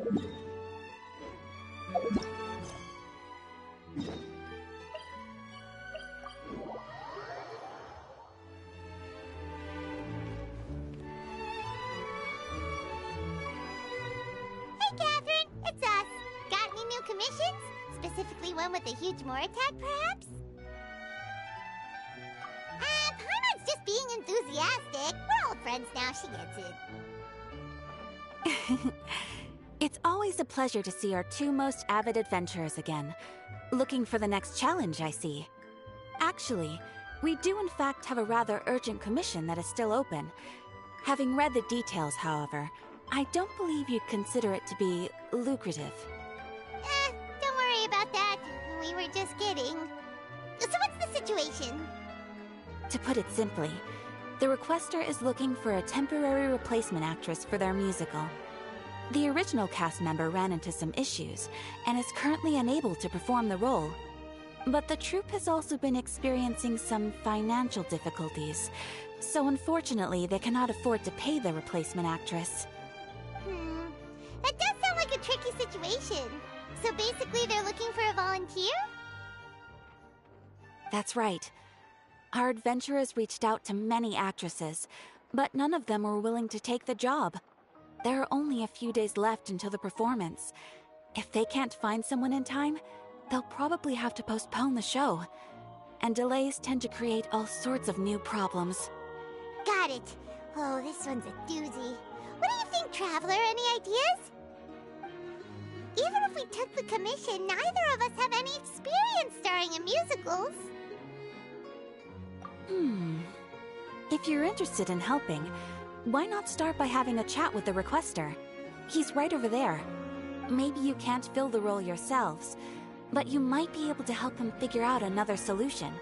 Catherine, it's us. Got any new commissions? Specifically one with a huge more attack, perhaps? Paimon's just being enthusiastic. We're old friends now, she gets it. It's always a pleasure to see our two most avid adventurers again. Looking for the next challenge, I see. Actually, we do in fact have a rather urgent commission that is still open. Having read the details, however, I don't believe you'd consider it to be lucrative. Don't worry about that. We were just kidding. So what's the situation? To put it simply, the requester is looking for a temporary replacement actress for their musical. The original cast member ran into some issues and is currently unable to perform the role. But the troupe has also been experiencing some financial difficulties, so unfortunately they cannot afford to pay the replacement actress. That does sound like a tricky situation. So basically they're looking for a volunteer? That's right. Our adventurers reached out to many actresses, but none of them were willing to take the job. There are only a few days left until the performance. If they can't find someone in time, they'll probably have to postpone the show. And delays tend to create all sorts of new problems. Got it. Oh, this one's a doozy. What do you think, Traveler? Any ideas? Even if we took the commission, neither of us have any experience starring in musicals. If you're interested in helping, why not start by having a chat with the requester? He's right over there. Maybe you can't fill the role yourselves, but you might be able to help him figure out another solution.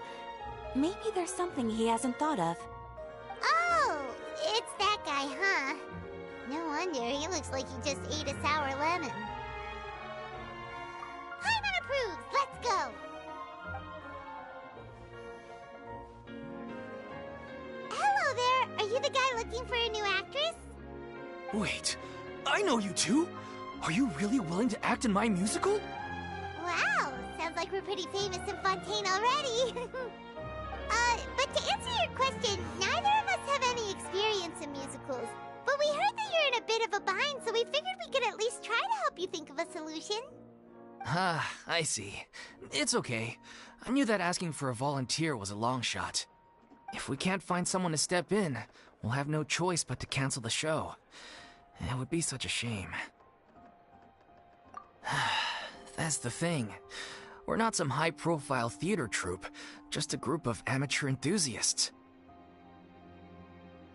Maybe there's something he hasn't thought of. Oh, it's that guy, huh? No wonder, he looks like he just ate a sour lemon. Paimon approves, let's go! Hello there, are you the guy looking for a new actress? Wait, I know you two! Are you really willing to act in my musical? Wow, sounds like we're pretty famous in Fontaine already. But to answer your question, neither of us have any experience in musicals. But we heard that you're in a bit of a bind, so we figured we could at least try to help you think of a solution. Ah, I see. It's okay. I knew that asking for a volunteer was a long shot. If we can't find someone to step in, we'll have no choice but to cancel the show. It would be such a shame. That's the thing. We're not some high-profile theater troupe, just a group of amateur enthusiasts.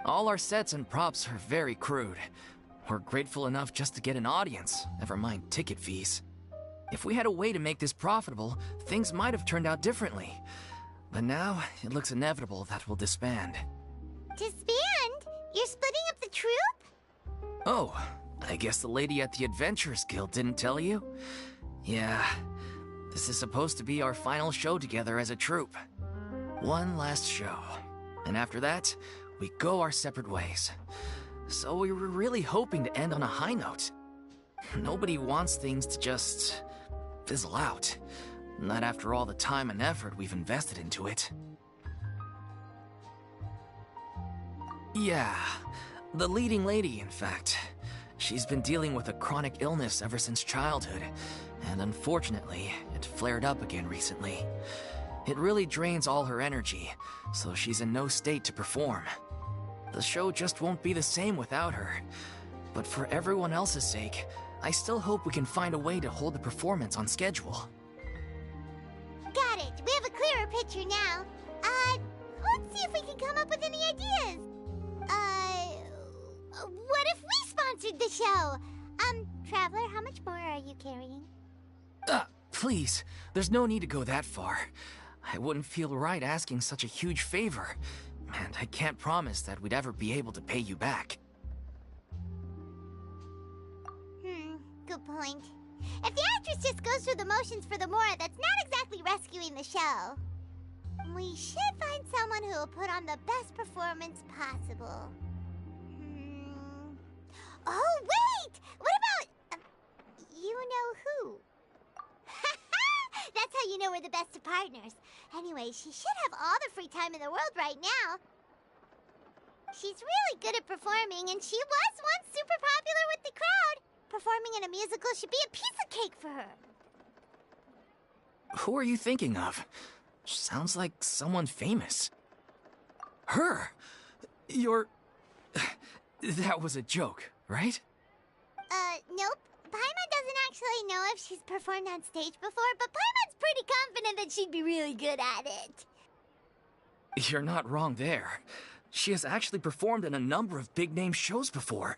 All our sets and props are very crude. We're grateful enough just to get an audience, never mind ticket fees. If we had a way to make this profitable, things might have turned out differently. But now, it looks inevitable that we'll disband. Disband? You're splitting up the troupe? Oh, I guess the lady at the Adventurers Guild didn't tell you? Yeah, this is supposed to be our final show together as a troupe. One last show. And after that, we go our separate ways. So we were really hoping to end on a high note. Nobody wants things to just fizzle out. Not after all the time and effort we've invested into it. Yeah, the leading lady, in fact. She's been dealing with a chronic illness ever since childhood, and unfortunately, it flared up again recently. It really drains all her energy, so she's in no state to perform. The show just won't be the same without her. But for everyone else's sake, I still hope we can find a way to hold the performance on schedule. Got it. We have a clearer picture now. Let's see if we can come up with any ideas. What if we sponsored the show? Traveler, how much more are you carrying? Please, there's no need to go that far. I wouldn't feel right asking such a huge favor, and I can't promise that we'd ever be able to pay you back. Good point. If the actress just goes through the motions for the Mora, that's not exactly rescuing the show. We should find someone who will put on the best performance possible. Oh, wait! What about... You know who? That's how you know we're the best of partners. Anyway, she should have all the free time in the world right now. She's really good at performing, and she was once super popular with the crowd. Performing in a musical should be a piece of cake for her. Who are you thinking of? Sounds like someone famous. Her? You're... That was a joke, right? Nope. Paimon doesn't actually know if she's performed on stage before, but Paimon's pretty confident that she'd be really good at it. You're not wrong there. She has actually performed in a number of big-name shows before.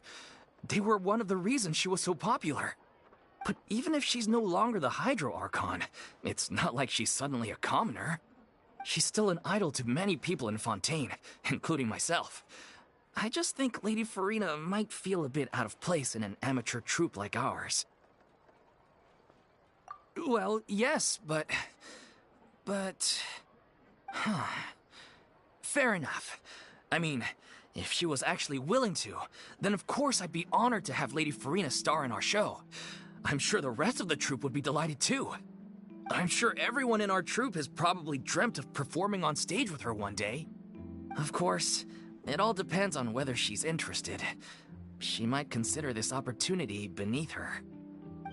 They were one of the reasons she was so popular. But even if she's no longer the Hydro Archon, it's not like she's suddenly a commoner. She's still an idol to many people in Fontaine, including myself. I just think Lady Furina might feel a bit out of place in an amateur troupe like ours. Well, yes, but... Fair enough. I mean, if she was actually willing to, then of course I'd be honored to have Lady Furina star in our show. I'm sure the rest of the troupe would be delighted too. I'm sure everyone in our troupe has probably dreamt of performing on stage with her one day. Of course, it all depends on whether she's interested. She might consider this opportunity beneath her.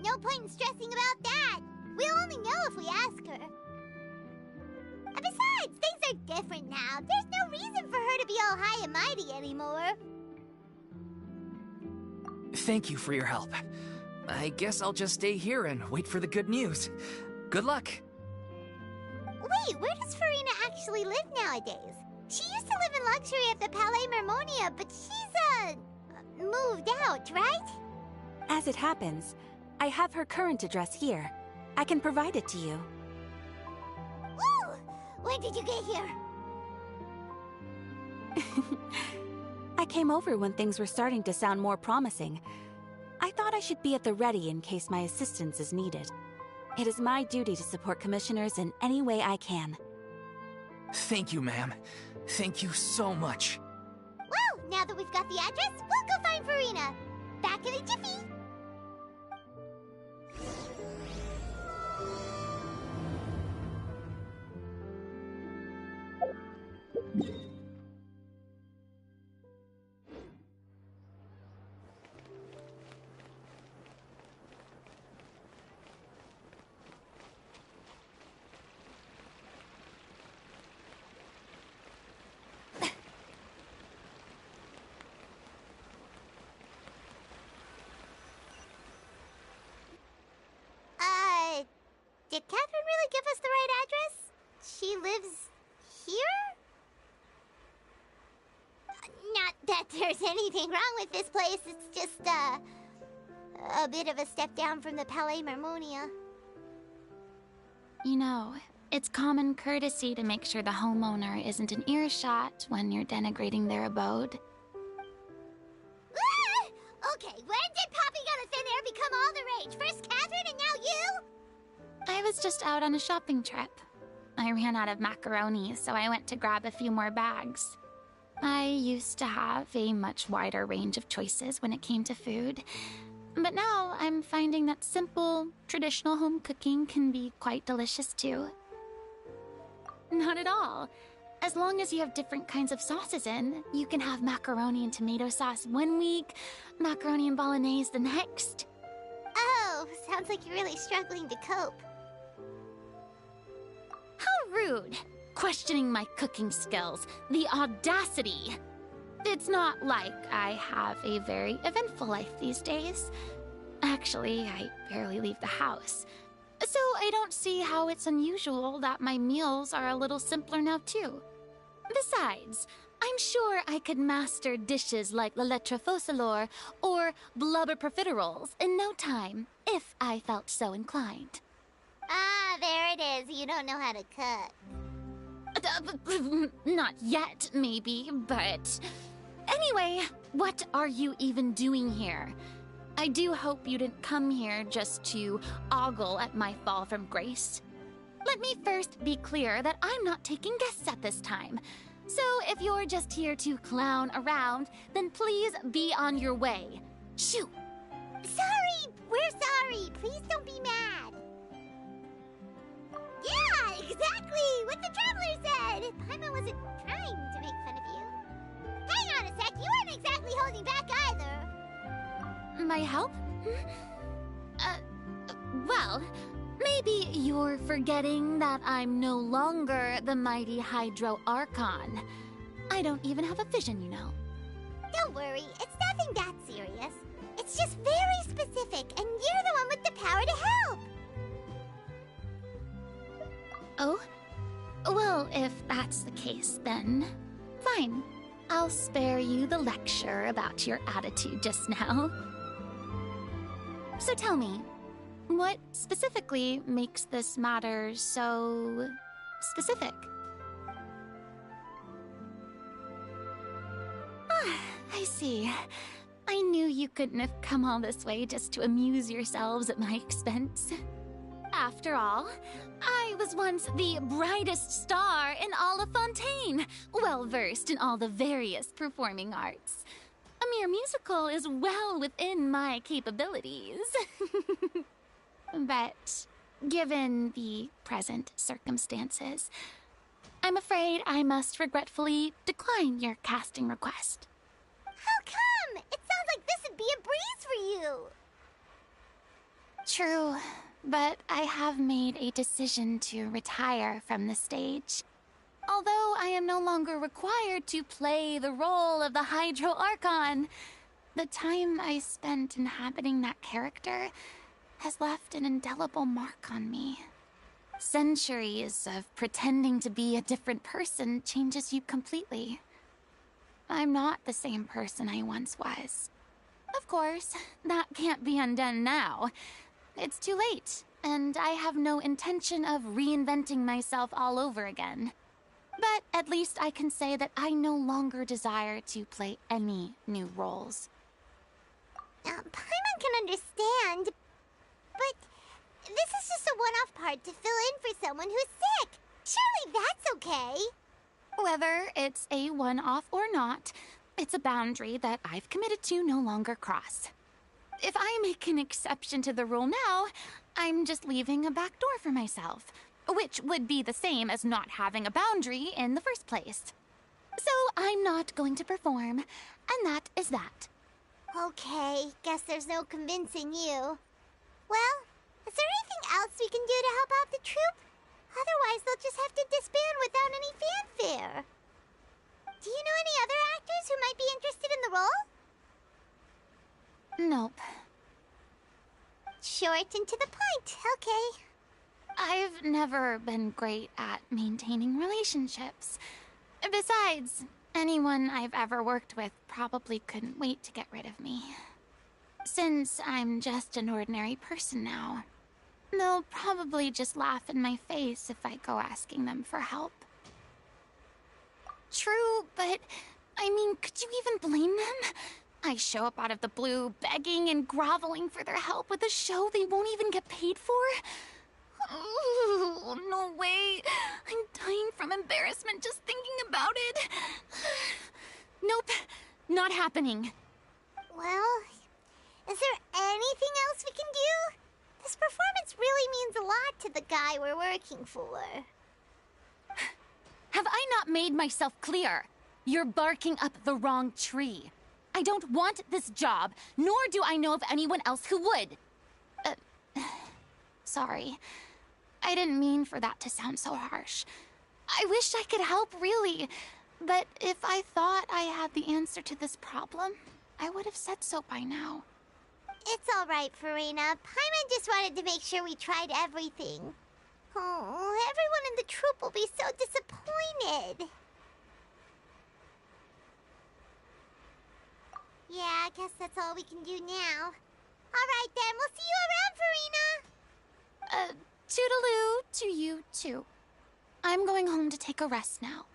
No point in stressing about that. We'll only know if we ask her. And besides, things are different now. There's no reason for her to be all high and mighty anymore. Thank you for your help. I guess I'll just stay here and wait for the good news. Good luck. Wait, where does Furina actually live nowadays? She used to live in luxury at the Palais Mermonia, but she's, moved out, right? As it happens, I have her current address here. I can provide it to you. Ooh! When did you get here? I came over when things were starting to sound more promising. I thought I should be at the ready in case my assistance is needed. It is my duty to support commissioners in any way I can. Thank you, ma'am. Thank you so much. Well, now that we've got the address, we'll go find Furina. Back in a jiffy. Did Catherine really give us the right address? She lives here? Not that there's anything wrong with this place, it's just, a bit of a step down from the Palais Mermonia. You know, it's common courtesy to make sure the homeowner isn't in earshot when you're denigrating their abode. Ah! Okay, when did popping out of thin air become all the rage? First Catherine and now you? I was just out on a shopping trip. I ran out of macaroni, so I went to grab a few more bags. I used to have a much wider range of choices when it came to food, but now I'm finding that simple, traditional home cooking can be quite delicious too. Not at all. As long as you have different kinds of sauces in, you can have macaroni and tomato sauce one week, macaroni and bolognese the next. Oh, sounds like you're really struggling to cope. How rude! Questioning my cooking skills. The audacity! It's not like I have a very eventful life these days. Actually, I barely leave the house. So I don't see how it's unusual that my meals are a little simpler now too. Besides, I'm sure I could master dishes like la lettre faucilor or blubber profiteroles in no time, if I felt so inclined. Ah, there it is. You don't know how to cook. Not yet, maybe, but... Anyway, what are you even doing here? I do hope you didn't come here just to ogle at my fall from grace. Let me first be clear that I'm not taking guests at this time. So if you're just here to clown around, then please be on your way. Shoo! Sorry! we're sorry. Please don't be mad. Yeah, exactly what the Traveler said. Paimon wasn't trying to make fun of you. Hang on a sec, you weren't exactly holding back either. My help? Well, maybe you're forgetting that I'm no longer the mighty Hydro Archon. I don't even have a vision, you know. Don't worry, it's nothing that serious. It's just very specific, and you're the one with the power to help. Oh? Well, if that's the case, then fine. I'll spare you the lecture about your attitude just now. So tell me, what specifically makes this matter so specific? Ah, I see. I knew you couldn't have come all this way just to amuse yourselves at my expense. After all, I was once the brightest star in all of Fontaine, well-versed in all the various performing arts. A mere musical is well within my capabilities. But given the present circumstances, I'm afraid I must regretfully decline your casting request. How come? It sounds like this would be a breeze for you. True, but I have made a decision to retire from the stage. Although I am no longer required to play the role of the Hydro Archon, the time I spent inhabiting that character has left an indelible mark on me. Centuries of pretending to be a different person changes you completely. I'm not the same person I once was. Of course, that can't be undone now. It's too late, and I have no intention of reinventing myself all over again. But at least I can say that I no longer desire to play any new roles. Paimon can understand, but this is just a one-off part to fill in for someone who's sick. Surely that's okay. Whether it's a one-off or not, it's a boundary that I've committed to no longer cross. If I make an exception to the rule now, I'm just leaving a back door for myself, which would be the same as not having a boundary in the first place. So I'm not going to perform, and that is that. Okay, guess there's no convincing you. Well, is there anything else we can do to help out the troupe? Otherwise, they'll just have to disband without any fanfare. Do you know any other actors who might be interested in the role? Nope. Short and to the point, okay. I've never been great at maintaining relationships. Besides, anyone I've ever worked with probably couldn't wait to get rid of me. Since I'm just an ordinary person now, they'll probably just laugh in my face if I go asking them for help. True, but I mean, could you even blame them? I show up out of the blue, begging and groveling for their help with a show they won't even get paid for? Oh, no way. I'm dying from embarrassment just thinking about it. Nope, not happening. Well, is there anything else we can do? This performance really means a lot to the guy we're working for. Have I not made myself clear? You're barking up the wrong tree. I don't want this job, nor do I know of anyone else who would. Sorry. I didn't mean for that to sound so harsh. I wish I could help, really. But if I thought I had the answer to this problem, I would have said so by now. It's all right, Furina. Paimon just wanted to make sure we tried everything. Oh, everyone in the troupe will be so disappointed. Yeah, I guess that's all we can do now. All right, then. We'll see you around, Furina. Toodaloo to you, too. I'm going home to take a rest now.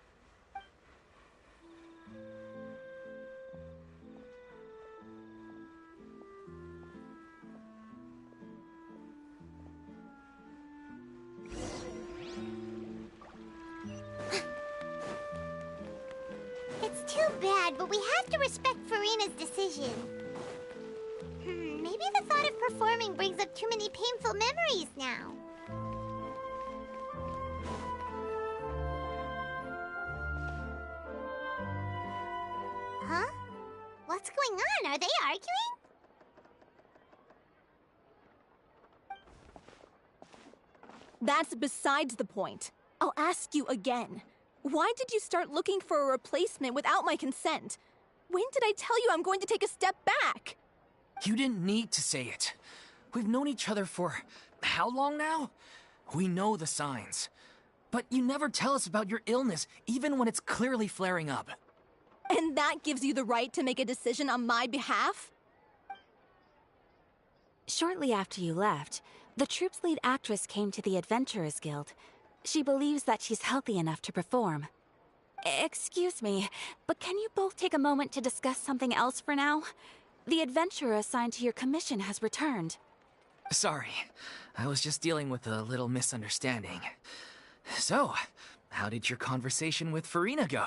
It's too bad, but we have to respect Furina's decision. Maybe the thought of performing brings up too many painful memories now. Huh? What's going on? Are they arguing? That's besides the point. I'll ask you again. Why did you start looking for a replacement without my consent? When did I tell you I'm going to take a step back? You didn't need to say it. We've known each other for how long now? We know the signs. But you never tell us about your illness, even when it's clearly flaring up. And that gives you the right to make a decision on my behalf? Shortly after you left, the troupe's lead actress came to the Adventurers Guild. She believes that she's healthy enough to perform. Excuse me, but can you both take a moment to discuss something else for now? The adventurer assigned to your commission has returned. Sorry, I was just dealing with a little misunderstanding. So, how did your conversation with Furina go?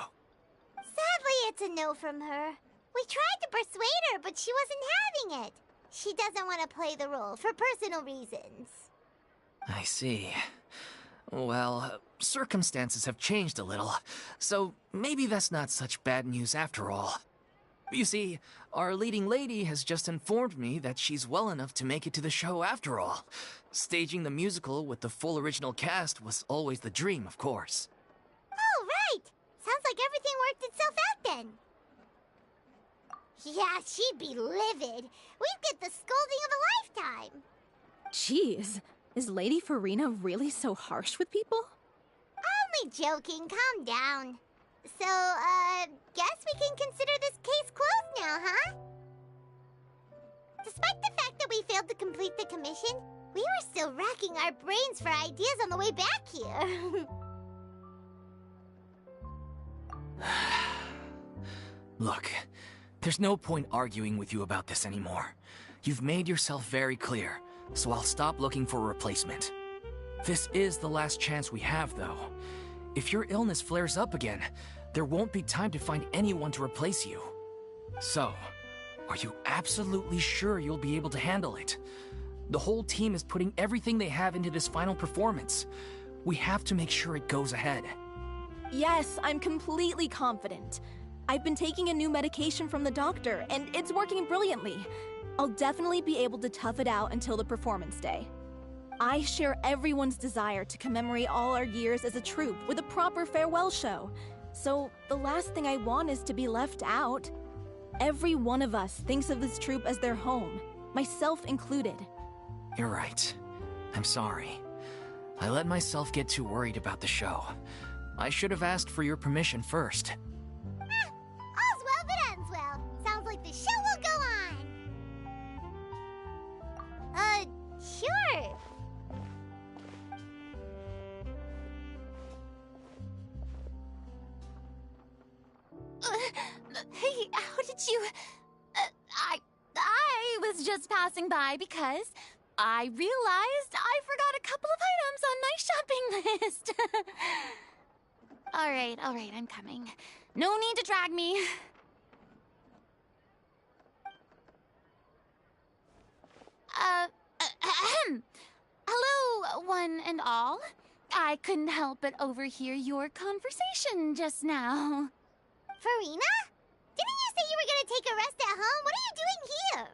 Sadly, it's a no from her. We tried to persuade her, but she wasn't having it. She doesn't want to play the role for personal reasons. I see. Well, circumstances have changed a little, so maybe that's not such bad news after all. You see, our leading lady has just informed me that she's well enough to make it to the show after all. Staging the musical with the full original cast was always the dream, of course. Oh, right! Sounds like everything worked itself out then. Yeah, she'd be livid. We'd get the scolding of a lifetime. Jeez, is Lady Furina really so harsh with people? Only joking, calm down. So, guess we can consider this case closed now, huh? Despite the fact that we failed to complete the commission, we were still racking our brains for ideas on the way back here. Look, there's no point arguing with you about this anymore. You've made yourself very clear, so I'll stop looking for a replacement. This is the last chance we have, though. If your illness flares up again, there won't be time to find anyone to replace you. So, are you absolutely sure you'll be able to handle it? The whole team is putting everything they have into this final performance. We have to make sure it goes ahead. Yes, I'm completely confident. I've been taking a new medication from the doctor, and it's working brilliantly. I'll definitely be able to tough it out until the performance day. I share everyone's desire to commemorate all our years as a troupe with a proper farewell show. So the last thing I want is to be left out. Every one of us thinks of this troupe as their home, myself included. You're right. I'm sorry. I let myself get too worried about the show. I should have asked for your permission first. All's well that ends well. Sounds like the show will go on. Sure. Hey, how did you... I was just passing by because I realized I forgot a couple of items on my shopping list. All right, I'm coming. No need to drag me. Hello, one and all. I couldn't help but overhear your conversation just now. Furina? Didn't you say you were gonna take a rest at home? What are you doing here?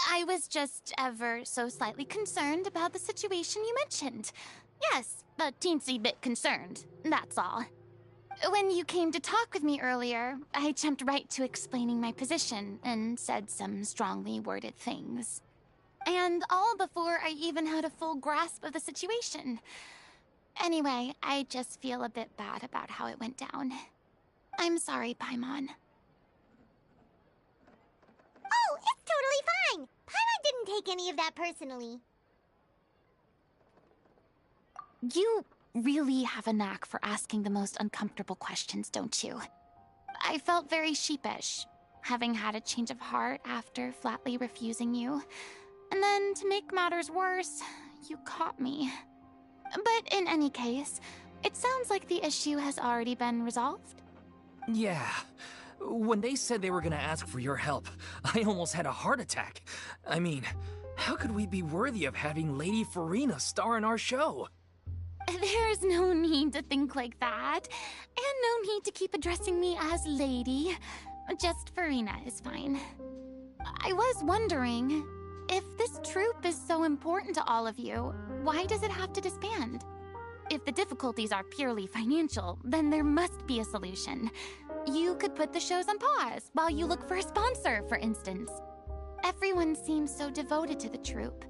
I was just ever so slightly concerned about the situation you mentioned. Yes, a teensy bit concerned, that's all. When you came to talk with me earlier, I jumped right to explaining my position and said some strongly worded things. And all before I even had a full grasp of the situation. Anyway, I just feel a bit bad about how it went down. I'm sorry, Paimon. Oh, it's totally fine. Paimon didn't take any of that personally. You really have a knack for asking the most uncomfortable questions, don't you? I felt very sheepish, having had a change of heart after flatly refusing you. And then, to make matters worse, you caught me. But in any case, it sounds like the issue has already been resolved. Yeah, When they said they were gonna ask for your help, I almost had a heart attack. I mean, how could we be worthy of having Lady Furinas star in our show? There's no need to think like that. And no need to keep addressing me as lady. Just Furina is fine. I was wondering, if this troupe is so important to all of you, why does it have to disband? If the difficulties are purely financial, then there must be a solution. You could put the shows on pause while you look for a sponsor, for instance. Everyone seems so devoted to the troupe.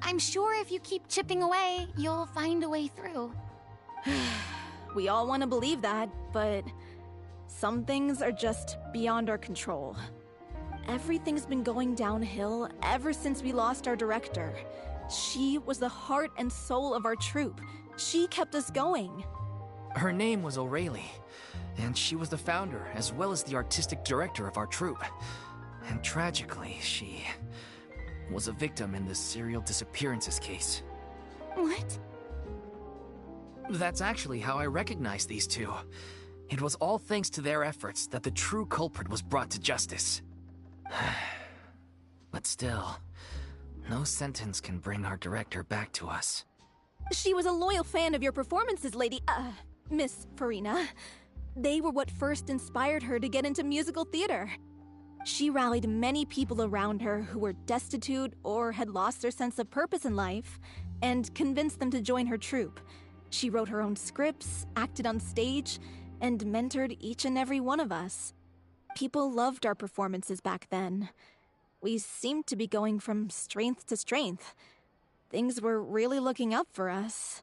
I'm sure if you keep chipping away, you'll find a way through. We all want to believe that, but some things are just beyond our control. Everything's been going downhill ever since we lost our director. She was the heart and soul of our troupe. She kept us going. Her name was O'Reilly, and she was the founder as well as the artistic director of our troupe. And tragically, she was a victim in the serial disappearances case. What? That's actually how I recognized these two. It was all thanks to their efforts that the true culprit was brought to justice. But still, no sentence can bring our director back to us. She was a loyal fan of your performances, Miss Furina. They were what first inspired her to get into musical theater. She rallied many people around her who were destitute or had lost their sense of purpose in life, and convinced them to join her troupe. She wrote her own scripts, acted on stage, and mentored each and every one of us. People loved our performances back then. We seemed to be going from strength to strength. Things were really looking up for us.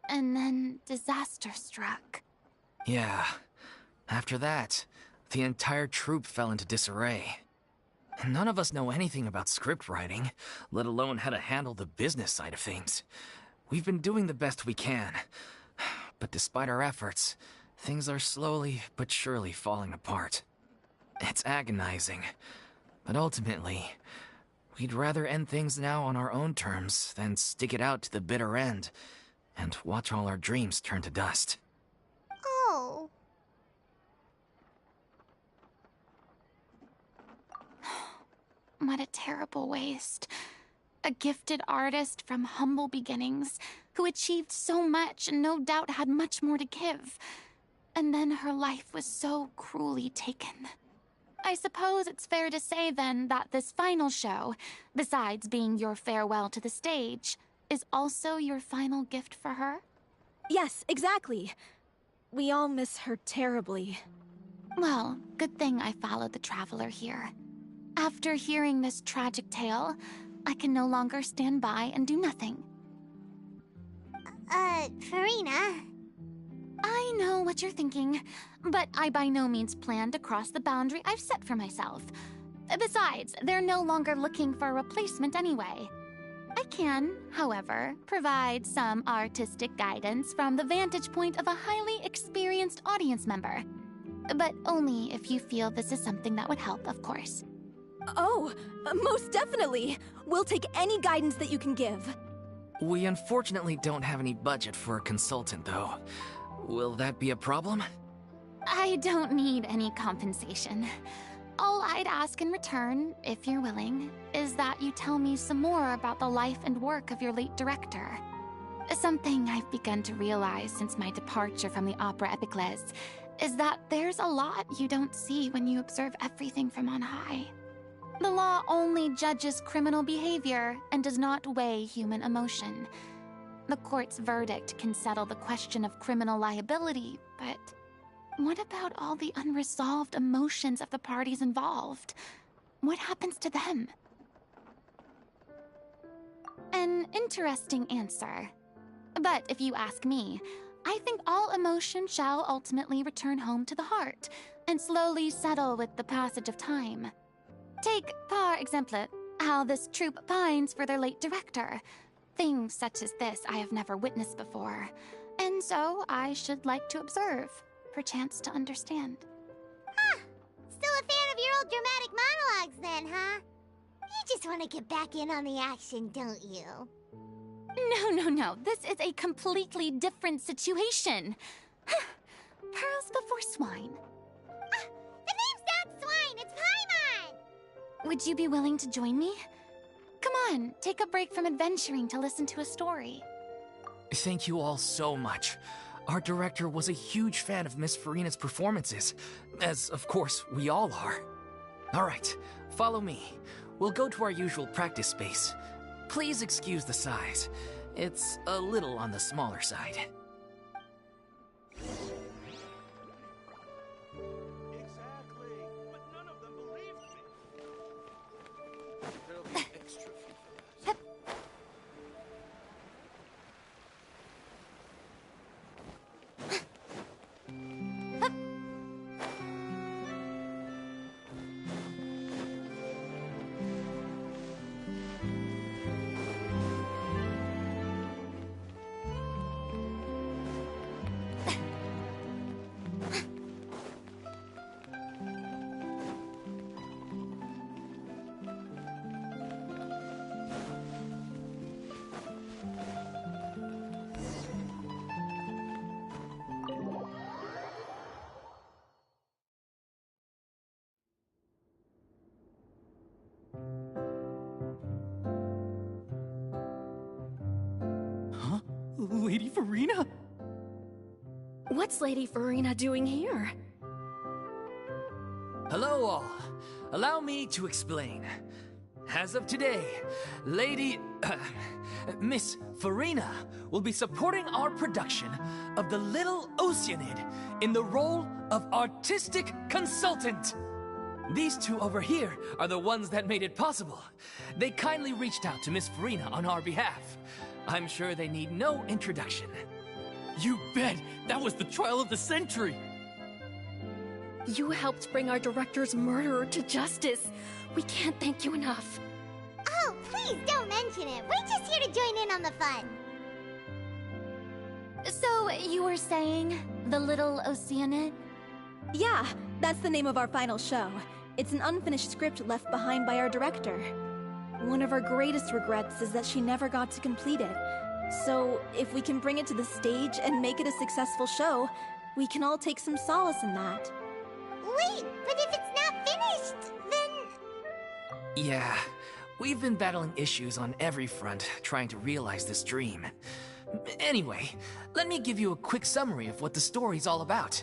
And then disaster struck. Yeah. After that, the entire troupe fell into disarray. None of us know anything about script writing, let alone how to handle the business side of things. We've been doing the best we can. But despite our efforts, things are slowly but surely falling apart. It's agonizing. But ultimately, we'd rather end things now on our own terms than stick it out to the bitter end and watch all our dreams turn to dust. Oh. What a terrible waste. A gifted artist from humble beginnings who achieved so much and no doubt had much more to give. And then her life was so cruelly taken. I suppose it's fair to say then that this final show, besides being your farewell to the stage, is also your final gift for her? Yes, exactly. We all miss her terribly. Well, good thing I followed the Traveler here. After hearing this tragic tale, I can no longer stand by and do nothing. Furina. I know what you're thinking, but I by no means plan to cross the boundary I've set for myself. Besides, they're no longer looking for a replacement anyway. I can, however, provide some artistic guidance from the vantage point of a highly experienced audience member. But only if you feel this is something that would help, of course. Oh, most definitely. We'll take any guidance that you can give. We unfortunately don't have any budget for a consultant, though. Will that be a problem? I don't need any compensation. All I'd ask in return, if you're willing, is that you tell me some more about the life and work of your late director. Something I've begun to realize since my departure from the Opera Epiclese is that there's a lot you don't see when you observe everything from on high. The law only judges criminal behavior and does not weigh human emotion. The court's verdict can settle the question of criminal liability, but what about all the unresolved emotions of the parties involved? What happens to them? An interesting answer. But if you ask me, I think all emotion shall ultimately return home to the heart and slowly settle with the passage of time. Take, par exemple, how this troupe pines for their late director. Things such as this I have never witnessed before, and so I should like to observe, perchance to understand. Huh. Still a fan of your old dramatic monologues then, huh? You just want to get back in on the action, don't you? No. This is a completely different situation. Pearls before swine. The name's Would you be willing to join me? Come on, take a break from adventuring to listen to a story. Thank you all so much. Our director was a huge fan of Miss Furina's performances, as of course we all are. Alright, follow me. We'll go to our usual practice space. Please excuse the size. It's a little on the smaller side. Exactly, but none of them believed me. There'll be extra feet for us. Huh? Lady Furina? What's Lady Furina doing here? Hello all. Allow me to explain. As of today, Miss Furina will be supporting our production of The Little Oceanid in the role of artistic consultant. These two over here are the ones that made it possible. They kindly reached out to Miss Furina on our behalf. I'm sure they need no introduction. You bet! That was the trial of the century! You helped bring our director's murderer to justice. We can't thank you enough. Oh, please don't mention it. We're just here to join in on the fun. So, you were saying The Little Oceanid? Yeah, that's the name of our final show. It's an unfinished script left behind by our director. One of our greatest regrets is that she never got to complete it. So, if we can bring it to the stage and make it a successful show, we can all take some solace in that. Wait, but if it's not finished, then... Yeah, we've been battling issues on every front trying to realize this dream. Anyway, let me give you a quick summary of what the story's all about.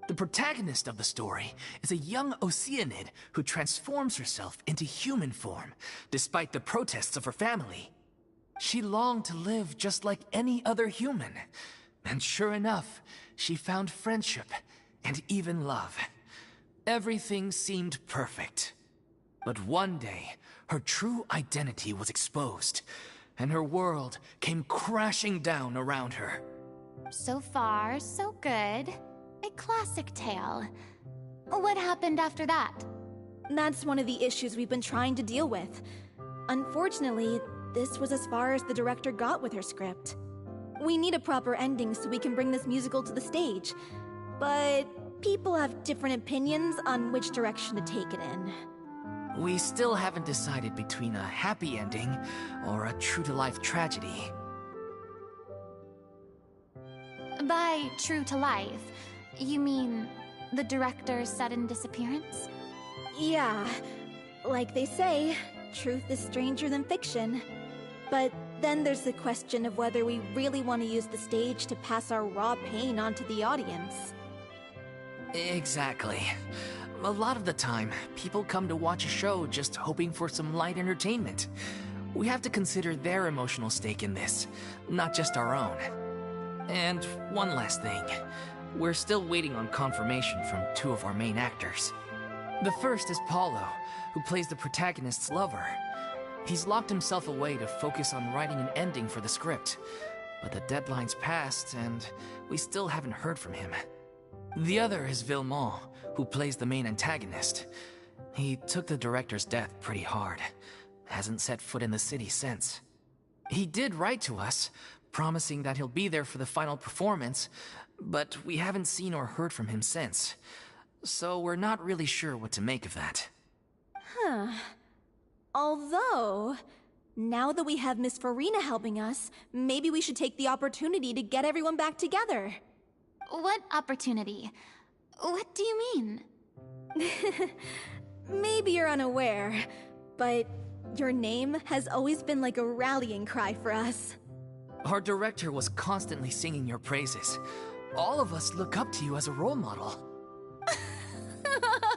The protagonist of the story is a young Oceanid who transforms herself into human form, despite the protests of her family. She longed to live just like any other human, and sure enough, she found friendship and even love. Everything seemed perfect. But one day, her true identity was exposed, and her world came crashing down around her. So far, so good. A classic tale. What happened after that? That's one of the issues we've been trying to deal with. Unfortunately, this was as far as the director got with her script. We need a proper ending so we can bring this musical to the stage. But people have different opinions on which direction to take it in. We still haven't decided between a happy ending or a true-to-life tragedy. By true to life, you mean the director's sudden disappearance? Yeah, like they say, truth is stranger than fiction. But then there's the question of whether we really want to use the stage to pass our raw pain onto the audience. Exactly. A lot of the time, people come to watch a show just hoping for some light entertainment. We have to consider their emotional stake in this, not just our own. And one last thing. We're still waiting on confirmation from two of our main actors. The first is Paulo, who plays the protagonist's lover. He's locked himself away to focus on writing an ending for the script. But the deadline's passed, and we still haven't heard from him. The other is Villemont, who plays the main antagonist. He took the director's death pretty hard. Hasn't set foot in the city since. He did write to us, promising that he'll be there for the final performance, but we haven't seen or heard from him since. So we're not really sure what to make of that. Huh. Although, now that we have Miss Furina helping us, maybe we should take the opportunity to get everyone back together. What opportunity? What do you mean? maybe you're unaware, but your name has always been like a rallying cry for us. Our director was constantly singing your praises. All of us look up to you as a role model.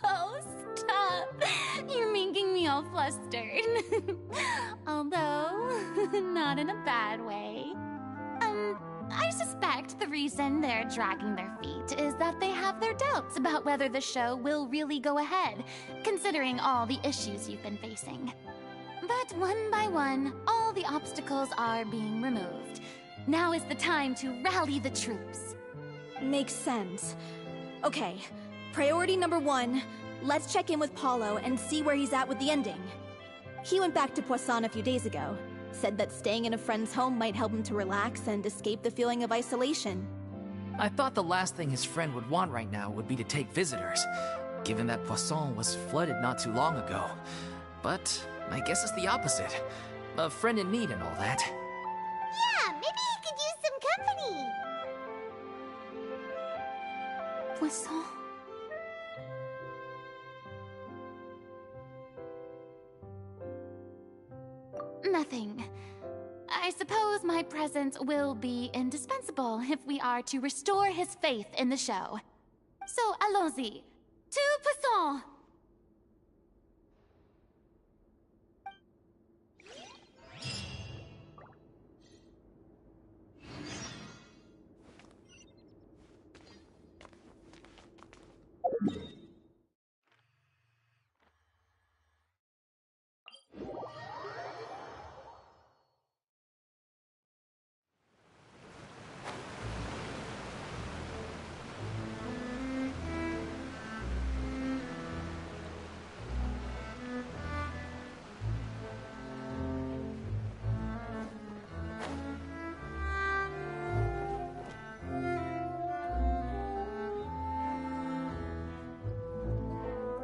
Oh, stop. You're making me all flustered. Although, not in a bad way. I suspect the reason they're dragging their feet is that they have their doubts about whether the show will really go ahead, considering all the issues you've been facing. But one by one, all the obstacles are being removed. Now is the time to rally the troops. Makes sense. Okay, priority number 1, let's check in with Paulo and see where he's at with the ending. He went back to Poisson a few days ago. Said that staying in a friend's home might help him to relax and escape the feeling of isolation. I thought the last thing his friend would want right now would be to take visitors, given that Poisson was flooded not too long ago. But I guess it's the opposite. A friend in need and all that. Yeah, maybe he could use some company. Poisson. Nothing. I suppose my presence will be indispensable if we are to restore his faith in the show. So, allons-y. To Poisson!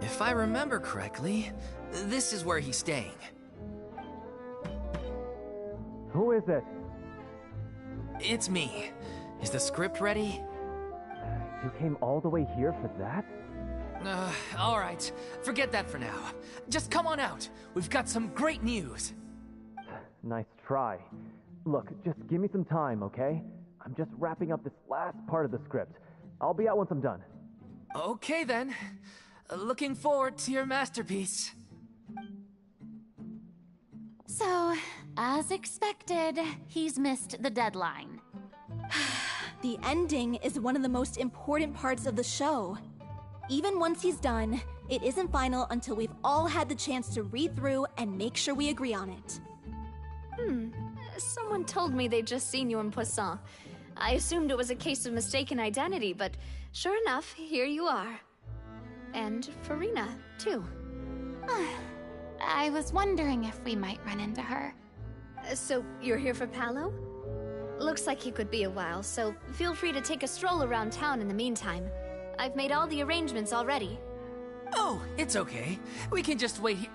If I remember correctly, this is where he's staying. Who is it? It's me. Is the script ready? You came all the way here for that? Alright. Forget that for now. Just come on out. We've got some great news. Nice try. Look, just give me some time, okay? I'm just wrapping up this last part of the script. I'll be out once I'm done. Okay then. Looking forward to your masterpiece. So, as expected, he's missed the deadline. The ending is one of the most important parts of the show. Even once he's done, it isn't final until we've all had the chance to read through and make sure we agree on it. Someone told me they'd just seen you in Poisson. I assumed it was a case of mistaken identity, but sure enough, here you are. And Furina, too. I was wondering if we might run into her. So, you're here for Paolo? Looks like he could be a while, so feel free to take a stroll around town in the meantime. I've made all the arrangements already. Oh, it's okay. We can just wait here.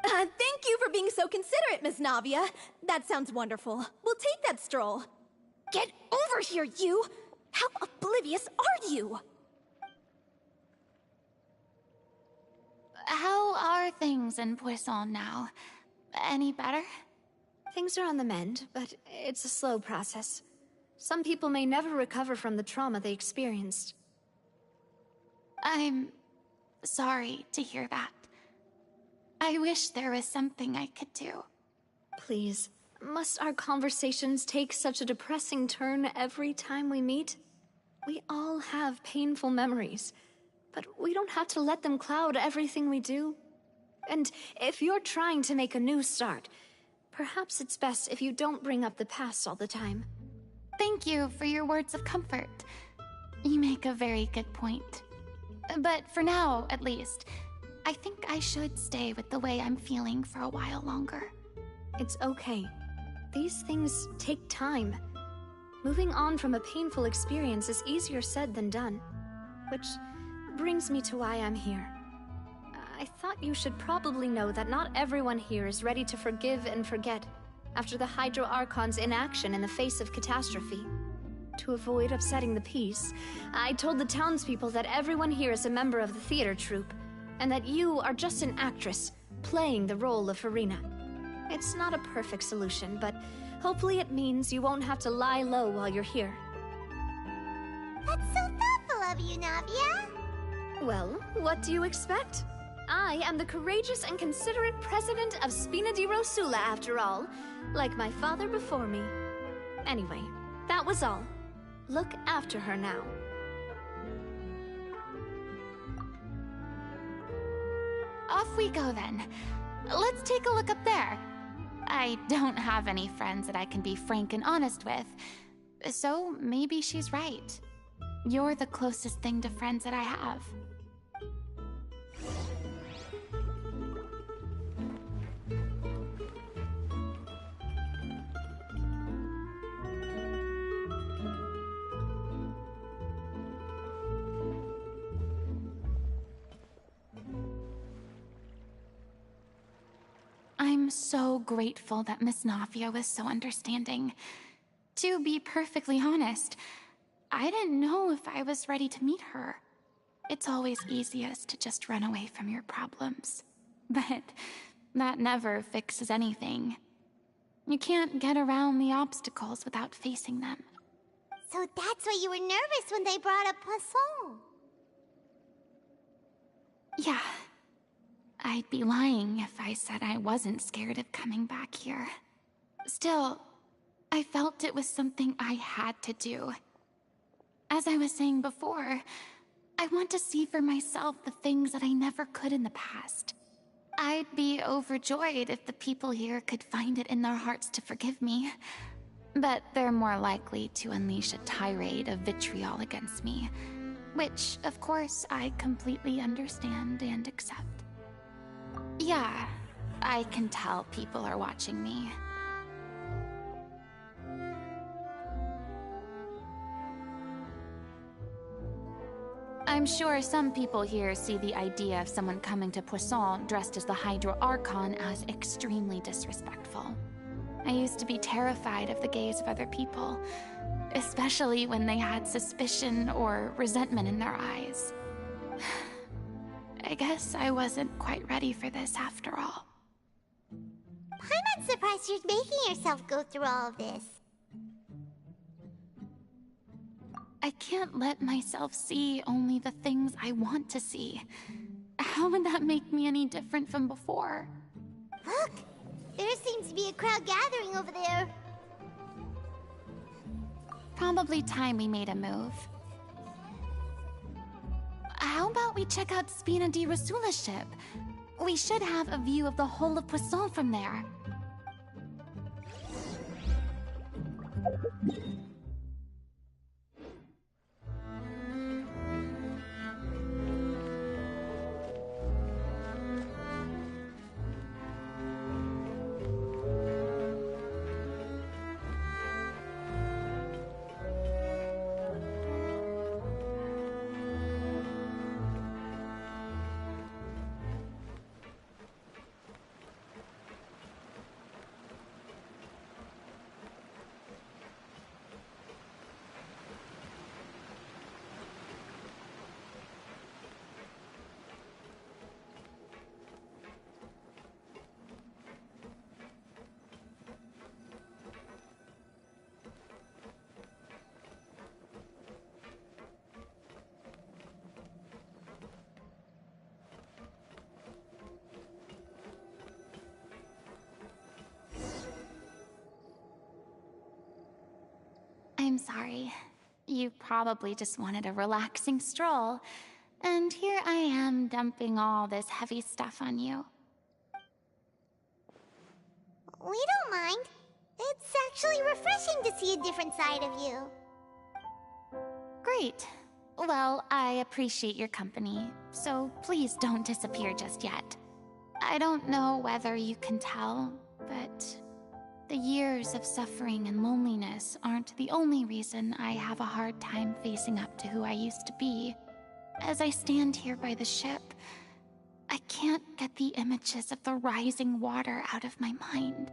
Thank you for being so considerate, Miss Navia. That sounds wonderful. We'll take that stroll. Get over here, you! How oblivious are you? How are things in Poisson now? Any better? Things are on the mend, but it's a slow process. Some people may never recover from the trauma they experienced. I'm sorry to hear that. I wish there was something I could do. Please, must our conversations take such a depressing turn every time we meet? We all have painful memories, but we don't have to let them cloud everything we do. And if you're trying to make a new start, perhaps it's best if you don't bring up the past all the time. Thank you for your words of comfort. You make a very good point. But for now, at least, I think I should stay with the way I'm feeling for a while longer. It's okay. These things take time. Moving on from a painful experience is easier said than done. Which brings me to why I'm here. I thought you should probably know that not everyone here is ready to forgive and forget after the Hydro Archon's inaction in the face of catastrophe. To avoid upsetting the peace, I told the townspeople that everyone here is a member of the theater troupe, and that you are just an actress playing the role of Furina. It's not a perfect solution, but hopefully it means you won't have to lie low while you're here. That's so thoughtful of you, Navia. Well, what do you expect? I am the courageous and considerate president of Spina di Rosula, after all, like my father before me. Anyway, that was all. Look after her now. Off we go then. Let's take a look up there. I don't have any friends that I can be frank and honest with, so maybe she's right. You're the closest thing to friends that I have. I'm so grateful that Miss Navia was so understanding. To be perfectly honest, I didn't know if I was ready to meet her. It's always easiest to just run away from your problems. But that never fixes anything. You can't get around the obstacles without facing them. So that's why you were nervous when they brought up Poisson. Yeah. I'd be lying if I said I wasn't scared of coming back here. Still, I felt it was something I had to do. As I was saying before, I want to see for myself the things that I never could in the past. I'd be overjoyed if the people here could find it in their hearts to forgive me. But they're more likely to unleash a tirade of vitriol against me, which, of course, I completely understand and accept. Yeah, I can tell people are watching me. I'm sure some people here see the idea of someone coming to Poisson dressed as the Hydro Archon as extremely disrespectful. I used to be terrified of the gaze of other people, especially when they had suspicion or resentment in their eyes. I guess I wasn't quite ready for this after all. I'm not surprised you're making yourself go through all of this. I can't let myself see only the things I want to see. How would that make me any different from before? Look! There seems to be a crowd gathering over there. Probably time we made a move. How about we check out Spina di Rosula's ship? We should have a view of the whole of Poisson from there. I'm sorry. You probably just wanted a relaxing stroll, and here I am dumping all this heavy stuff on you. We don't mind. It's actually refreshing to see a different side of you. Great. Well, I appreciate your company, so please don't disappear just yet. I don't know whether you can tell, but the years of suffering and loneliness aren't the only reason I have a hard time facing up to who I used to be. As I stand here by the ship, I can't get the images of the rising water out of my mind.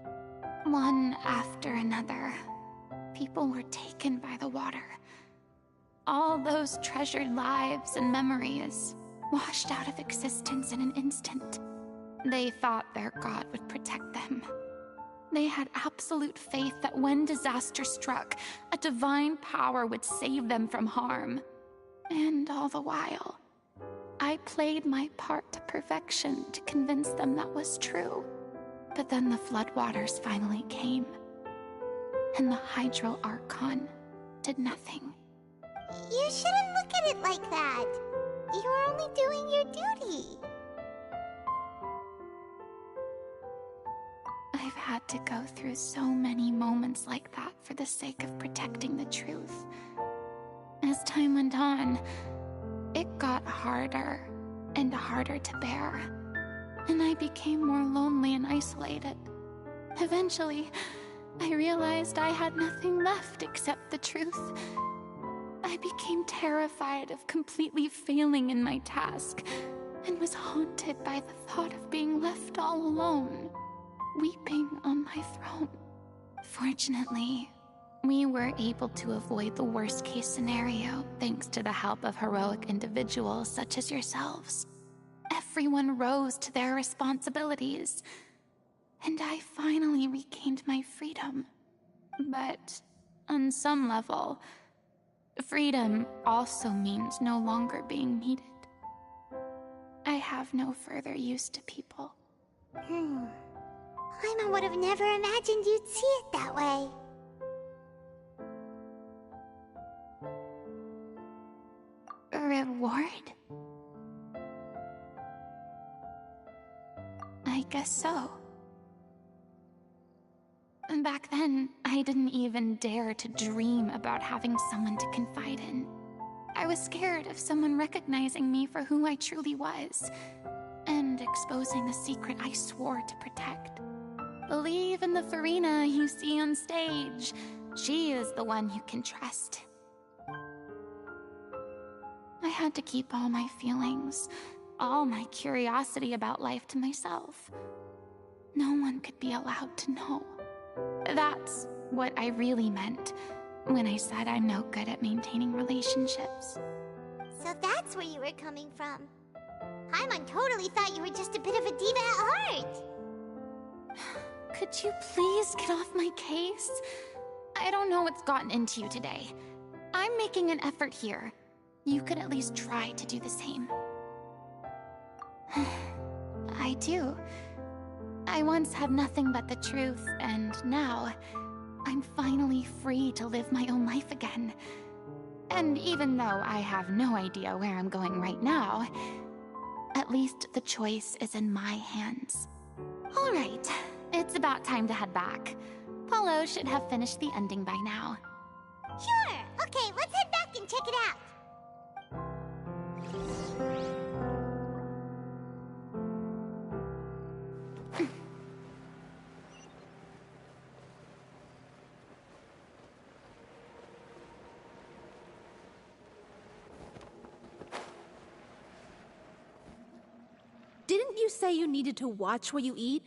One after another, people were taken by the water. All those treasured lives and memories, washed out of existence in an instant. They thought their god would protect them. They had absolute faith that when disaster struck, a divine power would save them from harm. And all the while, I played my part to perfection to convince them that was true. But then the floodwaters finally came, and the Hydro Archon did nothing. You shouldn't look at it like that. You were only doing your duty. I've had to go through so many moments like that for the sake of protecting the truth. As time went on, it got harder and harder to bear, and I became more lonely and isolated. Eventually, I realized I had nothing left except the truth. I became terrified of completely failing in my task, and was haunted by the thought of being left all alone, weeping on my throne. Fortunately, we were able to avoid the worst-case scenario thanks to the help of heroic individuals such as yourselves. Everyone rose to their responsibilities, and I finally regained my freedom. But on some level, freedom also means no longer being needed. I have no further use to people. Paimon would have never imagined you'd see it that way. A reward? I guess so. Back then, I didn't even dare to dream about having someone to confide in. I was scared of someone recognizing me for who I truly was, and exposing the secret I swore to protect. Believe in the Furina you see on stage. She is the one you can trust. I had to keep all my feelings, all my curiosity about life to myself. No one could be allowed to know. That's what I really meant when I said I'm no good at maintaining relationships. So that's where you were coming from. Paimon totally thought you were just a bit of a diva at heart. Could you please get off my case? I don't know what's gotten into you today. I'm making an effort here. You could at least try to do the same. I do. I once had nothing but the truth, and now I'm finally free to live my own life again. And even though I have no idea where I'm going right now, at least the choice is in my hands. All right, it's about time to head back. Paulo should have finished the ending by now. Sure! Okay, let's head back and check it out. Didn't you say you needed to watch what you eat?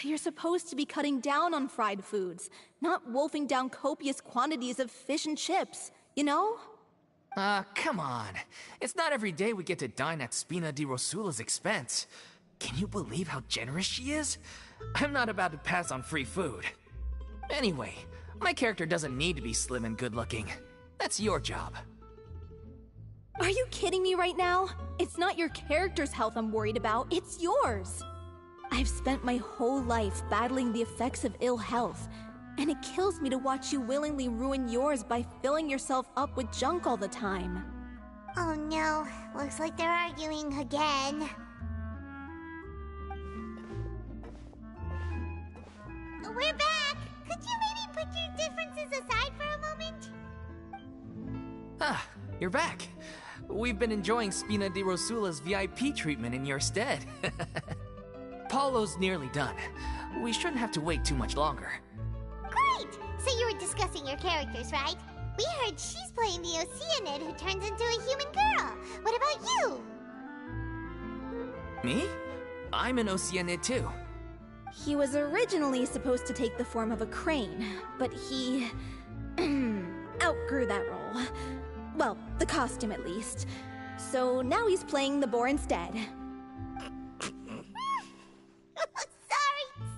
You're supposed to be cutting down on fried foods, not wolfing down copious quantities of fish and chips, you know? Come on. It's not every day we get to dine at Spina di Rosula's expense. Can you believe how generous she is? I'm not about to pass on free food. Anyway, my character doesn't need to be slim and good-looking. That's your job. Are you kidding me right now? It's not your character's health I'm worried about, it's yours. I've spent my whole life battling the effects of ill health, and it kills me to watch you willingly ruin yours by filling yourself up with junk all the time. Oh no, looks like they're arguing again. We're back! Could you maybe put your differences aside for a moment? Ah, you're back. We've been enjoying Spina di Rosula's VIP treatment in your stead. Paulo's nearly done. We shouldn't have to wait too much longer. Great! So you were discussing your characters, right? We heard she's playing the Oceanid who turns into a human girl. What about you? Me? I'm an Oceanid too. He was originally supposed to take the form of a crane, but he outgrew that role. Well, the costume at least. So now he's playing the boar instead.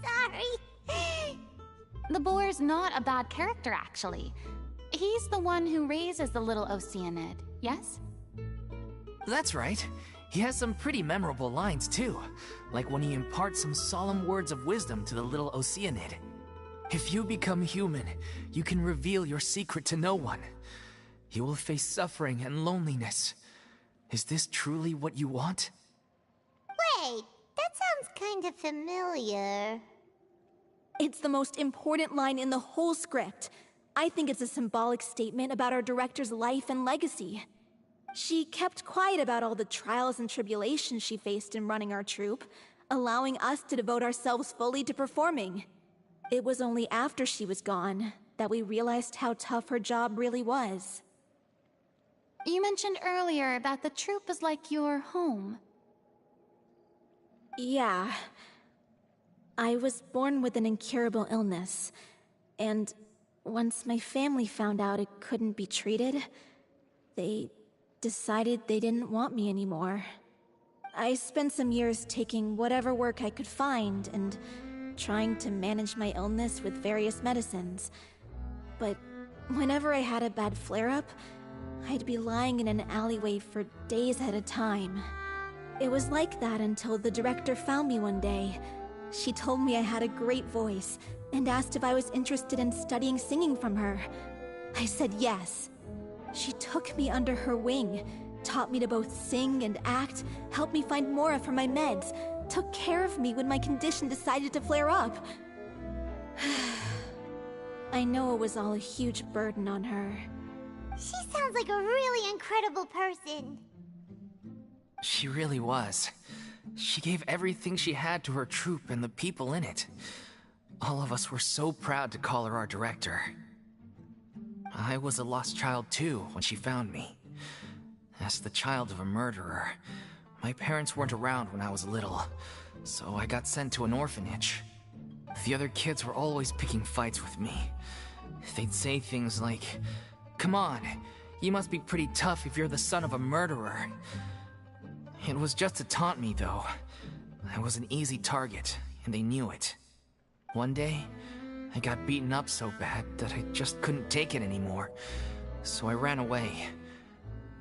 Sorry. The boar's not a bad character, actually. He's the one who raises the little Oceanid, yes? That's right. He has some pretty memorable lines, too. Like when he imparts some solemn words of wisdom to the little Oceanid. If you become human, you can reveal your secret to no one. You will face suffering and loneliness. Is this truly what you want? Wait, that sounds kind of familiar. It's the most important line in the whole script. I think it's a symbolic statement about our director's life and legacy. She kept quiet about all the trials and tribulations she faced in running our troupe, allowing us to devote ourselves fully to performing. It was only after she was gone that we realized how tough her job really was. You mentioned earlier that the troupe is like your home. Yeah. I was born with an incurable illness, and once my family found out it couldn't be treated, they decided they didn't want me anymore. I spent some years taking whatever work I could find and trying to manage my illness with various medicines. But whenever I had a bad flare-up, I'd be lying in an alleyway for days at a time. It was like that until the director found me one day. She told me I had a great voice and asked if I was interested in studying singing from her. I said yes. She took me under her wing, taught me to both sing and act, helped me find Mora for my meds, took care of me when my condition decided to flare up. I know it was all a huge burden on her. She sounds like a really incredible person. She really was. She gave everything she had to her troupe and the people in it. All of us were so proud to call her our director. I was a lost child too when she found me. As the child of a murderer, my parents weren't around when I was little, so I got sent to an orphanage. The other kids were always picking fights with me. They'd say things like, "Come on, you must be pretty tough if you're the son of a murderer." It was just to taunt me, though. I was an easy target, and they knew it. One day, I got beaten up so bad that I just couldn't take it anymore, so I ran away.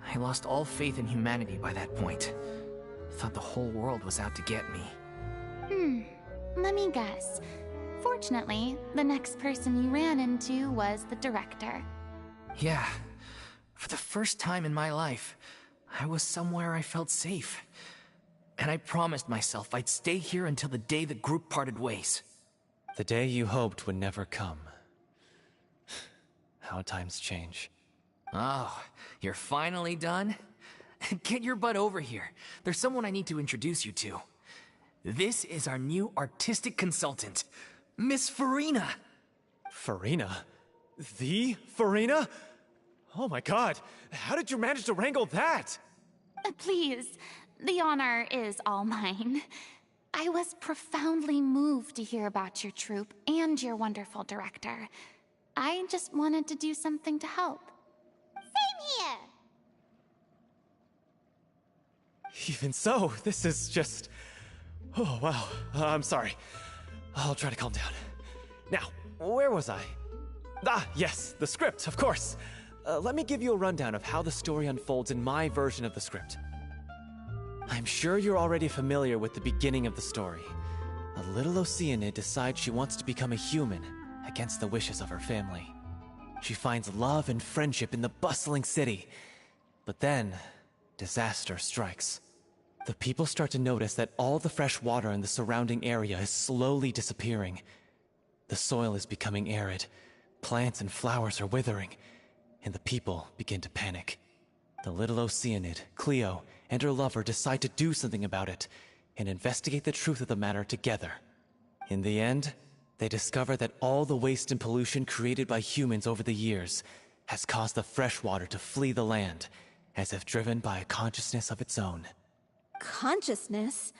I lost all faith in humanity by that point. Thought the whole world was out to get me. Let me guess. Fortunately, the next person you ran into was the director. Yeah. For the first time in my life, I was somewhere I felt safe. And I promised myself I'd stay here until the day the group parted ways. The day you hoped would never come. How times change. Oh, you're finally done? Get your butt over here. There's someone I need to introduce you to. This is our new artistic consultant, Miss Furina. Furina? The Furina? Oh my god, how did you manage to wrangle that? Please, the honor is all mine. I was profoundly moved to hear about your troupe and your wonderful director. I just wanted to do something to help. Same here. Even so, this is just... Oh, wow. I'm sorry. I'll try to calm down. Now, where was I? Ah, yes, the script, of course. Let me give you a rundown of how the story unfolds in my version of the script. I'm sure you're already familiar with the beginning of the story. A little Oceanid decides she wants to become a human, against the wishes of her family. She finds love and friendship in the bustling city. But then, disaster strikes. The people start to notice that all the fresh water in the surrounding area is slowly disappearing. The soil is becoming arid, plants and flowers are withering, and the people begin to panic. The little Oceanid, Cleo, and her lover decide to do something about it, and investigate the truth of the matter together. In the end, they discover that all the waste and pollution created by humans over the years has caused the fresh water to flee the land, as if driven by a consciousness of its own. Consciousness?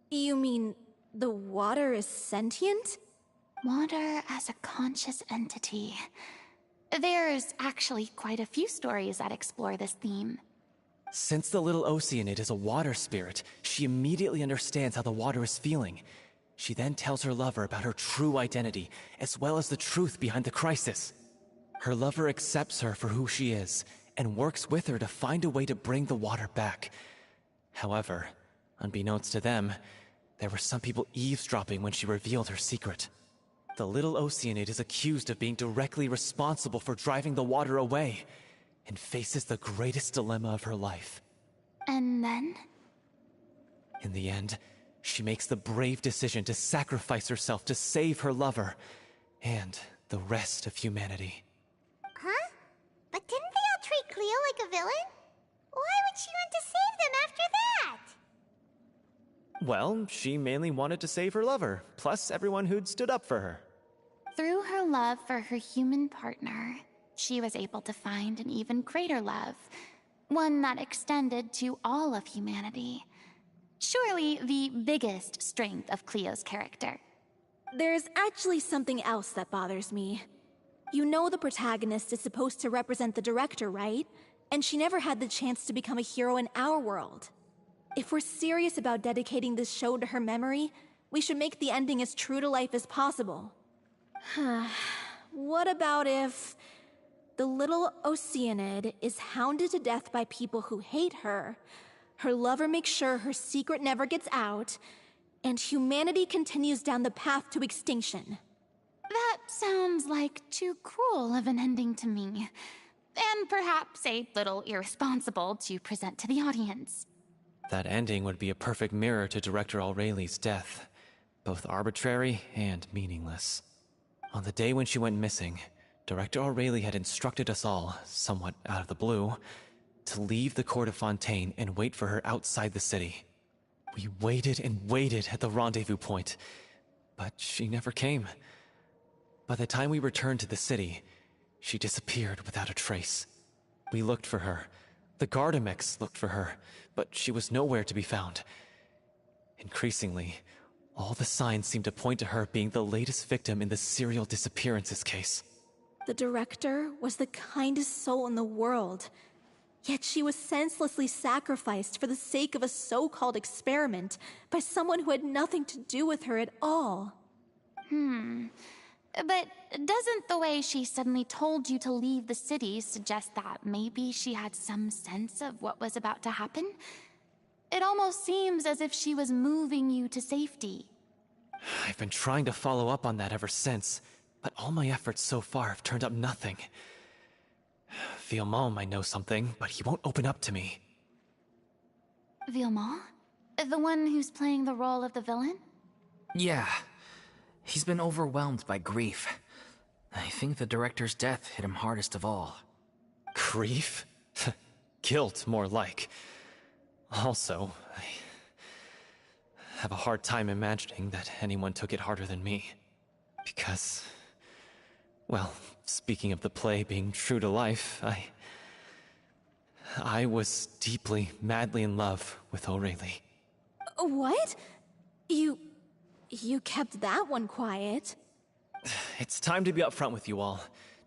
You mean the water is sentient? Water as a conscious entity. There's actually quite a few stories that explore this theme. Since the little Oceanid is a water spirit, she immediately understands how the water is feeling. She then tells her lover about her true identity, as well as the truth behind the crisis. Her lover accepts her for who she is, and works with her to find a way to bring the water back. However, unbeknownst to them, there were some people eavesdropping when she revealed her secret. The little Oceanid is accused of being directly responsible for driving the water away, and faces the greatest dilemma of her life. And then? In the end, she makes the brave decision to sacrifice herself to save her lover, and the rest of humanity. Huh? But didn't they all treat Cleo like a villain? Why would she want to save them after that? Well, she mainly wanted to save her lover, plus everyone who'd stood up for her. Through her love for her human partner, she was able to find an even greater love, one that extended to all of humanity. Surely the biggest strength of Cleo's character. There's actually something else that bothers me. You know the protagonist is supposed to represent the director, right? And she never had the chance to become a hero in our world. If we're serious about dedicating this show to her memory, we should make the ending as true to life as possible. What about if the little Oceanid is hounded to death by people who hate her, her lover makes sure her secret never gets out, and humanity continues down the path to extinction? That sounds like too cruel of an ending to me, and perhaps a little irresponsible to present to the audience. That ending would be a perfect mirror to Director Aureli's death, both arbitrary and meaningless. On the day when she went missing, Director Aureli had instructed us all, somewhat out of the blue, to leave the court of Fontaine and wait for her outside the city. We waited and waited at the rendezvous point, but she never came. By the time we returned to the city, she disappeared without a trace. We looked for her. The Gardamex looked for her, but she was nowhere to be found. Increasingly, all the signs seemed to point to her being the latest victim in the serial disappearances case. The director was the kindest soul in the world, yet she was senselessly sacrificed for the sake of a so-called experiment by someone who had nothing to do with her at all. But doesn't the way she suddenly told you to leave the city suggest that maybe she had some sense of what was about to happen? It almost seems as if she was moving you to safety. I've been trying to follow up on that ever since, but all my efforts so far have turned up nothing. Villemont might know something, but he won't open up to me. Villemont? The one who's playing the role of the villain? Yeah. He's been overwhelmed by grief. I think the director's death hit him hardest of all. Grief? Guilt, more like. Also, I have a hard time imagining that anyone took it harder than me. Because, well, speaking of the play being true to life, I was deeply, madly in love with Aurelie. What? You kept that one quiet. It's time to be upfront with you all.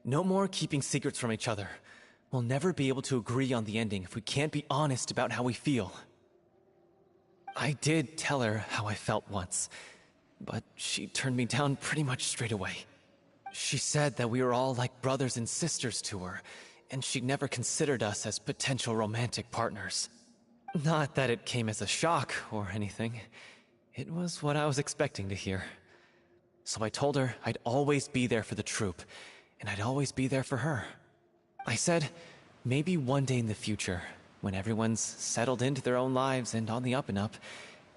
No more keeping secrets from each other. We'll never be able to agree on the ending if we can't be honest about how we feel. I did tell her how I felt once, but she turned me down pretty much straight away. She said that we were all like brothers and sisters to her, and she'd never considered us as potential romantic partners. Not that it came as a shock or anything. It was what I was expecting to hear. So I told her I'd always be there for the troupe, and I'd always be there for her. I said, maybe one day in the future, when everyone's settled into their own lives and on the up and up,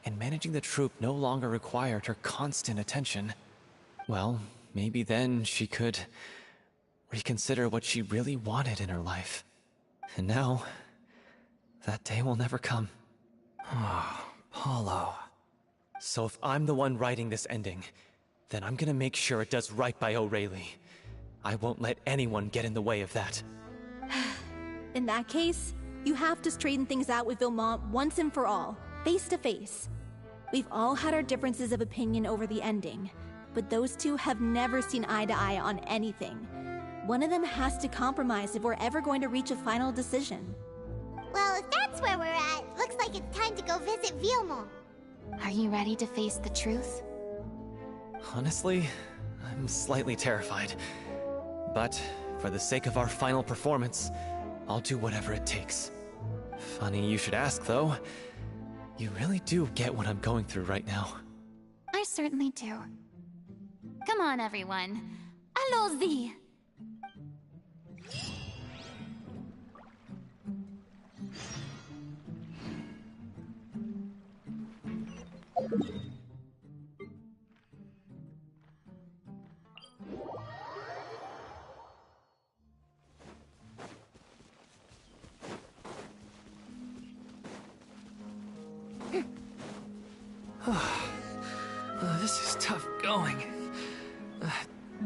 and managing the troupe no longer required her constant attention, well, maybe then she could reconsider what she really wanted in her life. And now, that day will never come. Oh, Paulo. So if I'm the one writing this ending, then I'm gonna make sure it does right by Aurelie. I won't let anyone get in the way of that. In that case, you have to straighten things out with Villemont once and for all, face to face. We've all had our differences of opinion over the ending, but those two have never seen eye to eye on anything. One of them has to compromise if we're ever going to reach a final decision. Well, if that's where we're at, looks like it's time to go visit Vilmont. Are you ready to face the truth? Honestly, I'm slightly terrified. But for the sake of our final performance, I'll do whatever it takes. Funny you should ask, though. You really do get what I'm going through right now. I certainly do. Come on, everyone. Allons-y! This is tough going.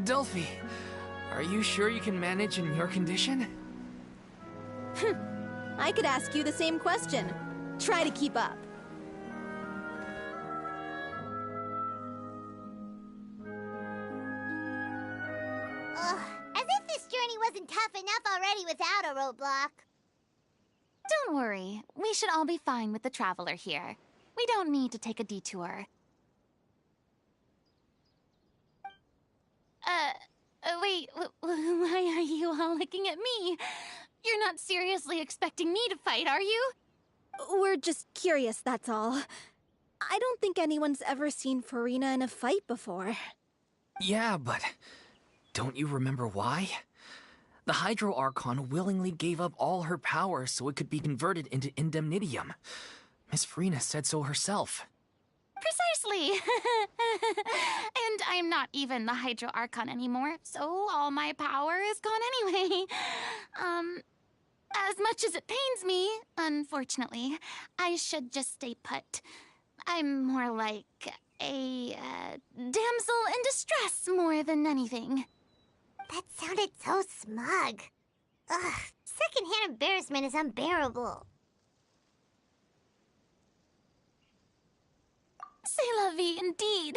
Delphi, are you sure you can manage in your condition? I could ask you the same question. Try to keep up. Ugh, as if this journey wasn't tough enough already without a roadblock. Don't worry. We should all be fine with the Traveler here. We don't need to take a detour. Wait, why are you all looking at me? You're not seriously expecting me to fight, are you? We're just curious, that's all. I don't think anyone's ever seen Furina in a fight before. Yeah, but don't you remember why? The Hydro Archon willingly gave up all her power so it could be converted into Indemnitium. Miss Furinas said so herself. Precisely! And I'm not even the Hydro Archon anymore, so all my power is gone anyway. As much as it pains me, unfortunately, I should just stay put. I'm more like a damsel in distress more than anything. That sounded so smug. Ugh, secondhand embarrassment is unbearable. C'est la vie, indeed.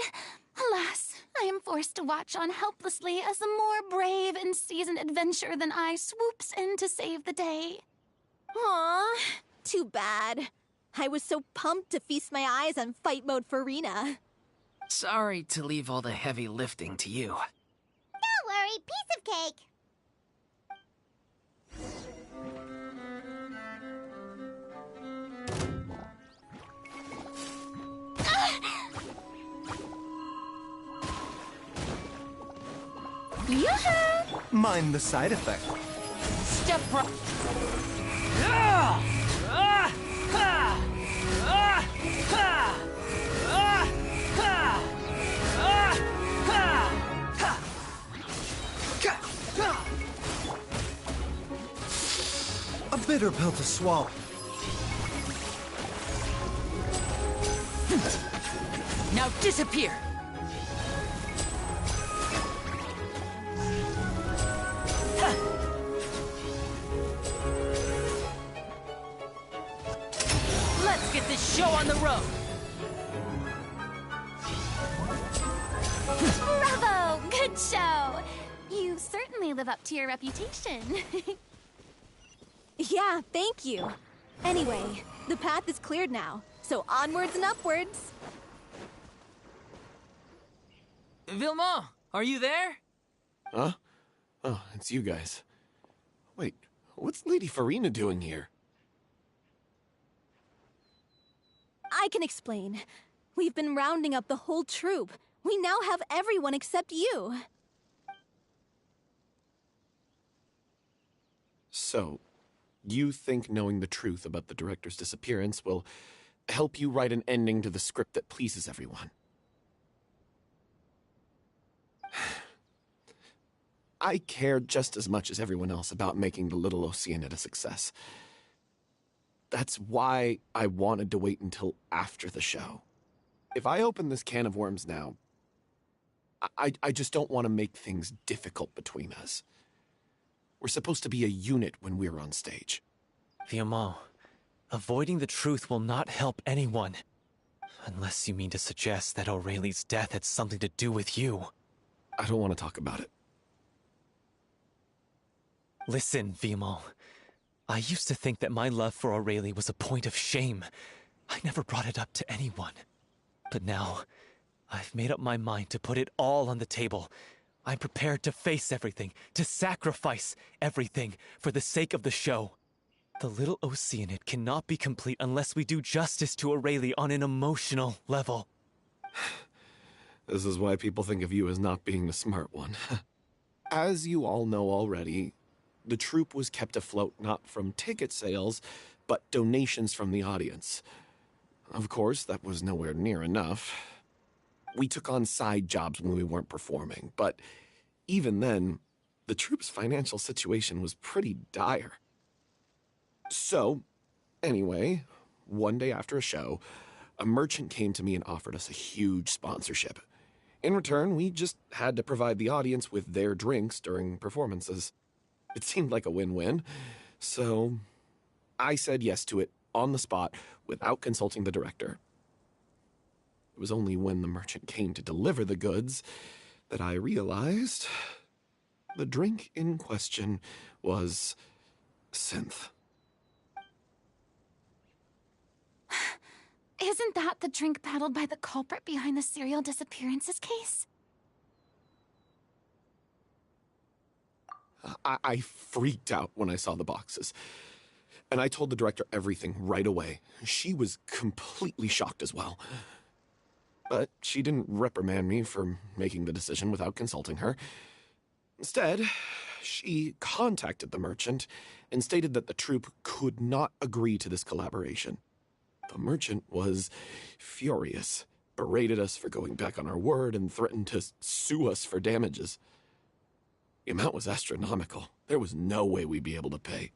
Alas, I am forced to watch on helplessly as a more brave and seasoned adventurer than I swoops in to save the day. Aw, too bad. I was so pumped to feast my eyes on fight mode Furina. Sorry to leave all the heavy lifting to you. Don't worry, piece of cake. Yoo-hoo! Mind the side effect. Step right. A bitter pill to swallow. Now disappear. Let's get this show on the road. Bravo! Good show! You certainly live up to your reputation. Yeah, thank you. Anyway, the path is cleared now, so onwards and upwards. Vilmont, are you there? Huh? Oh, it's you guys. Wait, what's Lady Furina doing here? I can explain. We've been rounding up the whole troop. We now have everyone except you. So, you think knowing the truth about the director's disappearance will help you write an ending to the script that pleases everyone? I care just as much as everyone else about making the Little Oceanid a success. That's why I wanted to wait until after the show. If I open this can of worms now, I just don't want to make things difficult between us. We're supposed to be a unit when we're on stage. Vilmont, avoiding the truth will not help anyone. Unless you mean to suggest that Aurelie's death had something to do with you. I don't want to talk about it. Listen, Vilmont. I used to think that my love for Aurelie was a point of shame. I never brought it up to anyone. But now, I've made up my mind to put it all on the table. I'm prepared to face everything, to sacrifice everything for the sake of the show. The Little Oceanid cannot be complete unless we do justice to Aurelie on an emotional level. This is why people think of you as not being the smart one. As you all know already, the troupe was kept afloat not from ticket sales, but donations from the audience. Of course, that was nowhere near enough. We took on side jobs when we weren't performing, but even then, the troupe's financial situation was pretty dire. So, anyway, one day after a show, a merchant came to me and offered us a huge sponsorship. In return, we just had to provide the audience with their drinks during performances. It seemed like a win-win, so I said yes to it on the spot without consulting the director. It was only when the merchant came to deliver the goods that I realized the drink in question was synth. Isn't that the drink peddled by the culprit behind the serial disappearances case? I freaked out when I saw the boxes. And I told the director everything right away. She was completely shocked as well. But she didn't reprimand me for making the decision without consulting her. Instead, she contacted the merchant and stated that the troupe could not agree to this collaboration. The merchant was furious, berated us for going back on our word, and threatened to sue us for damages. The amount was astronomical. There was no way we'd be able to pay.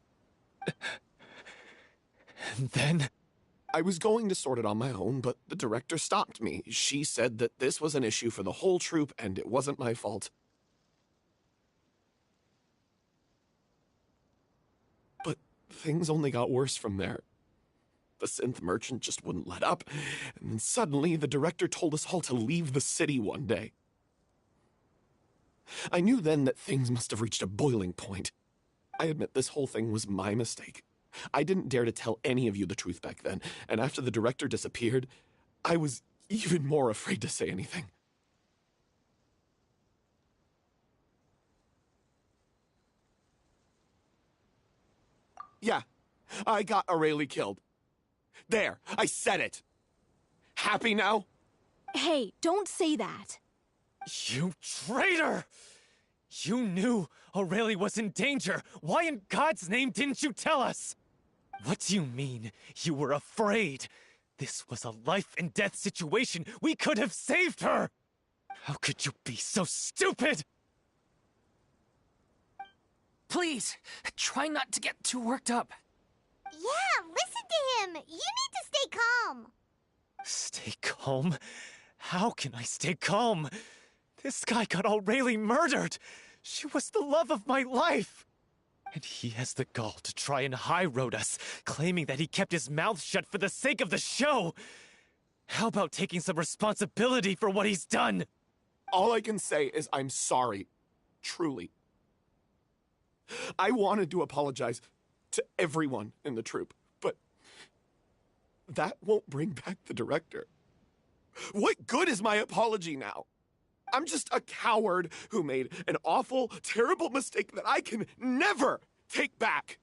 And then? I was going to sort it on my own, but the director stopped me. She said that this was an issue for the whole troupe, and it wasn't my fault. But things only got worse from there. The synth merchant just wouldn't let up, and then suddenly the director told us all to leave the city one day. I knew then that things must have reached a boiling point. I admit this whole thing was my mistake. I didn't dare to tell any of you the truth back then, and after the director disappeared, I was even more afraid to say anything. Yeah, I got Aurelie killed. There, I said it. Happy now? Hey, don't say that. You traitor! You knew Aurelie was in danger. Why in God's name didn't you tell us? What do you mean, you were afraid? This was a life-and-death situation. We could have saved her! How could you be so stupid? Please, try not to get too worked up. Yeah, listen to him. You need to stay calm. Stay calm? How can I stay calm? This guy got Aurelie murdered! She was the love of my life! And he has the gall to try and high-road us, claiming that he kept his mouth shut for the sake of the show! How about taking some responsibility for what he's done? All I can say is I'm sorry. Truly. I wanted to apologize to everyone in the troupe, but that won't bring back the director. What good is my apology now? I'm just a coward who made an awful, terrible mistake that I can never take back.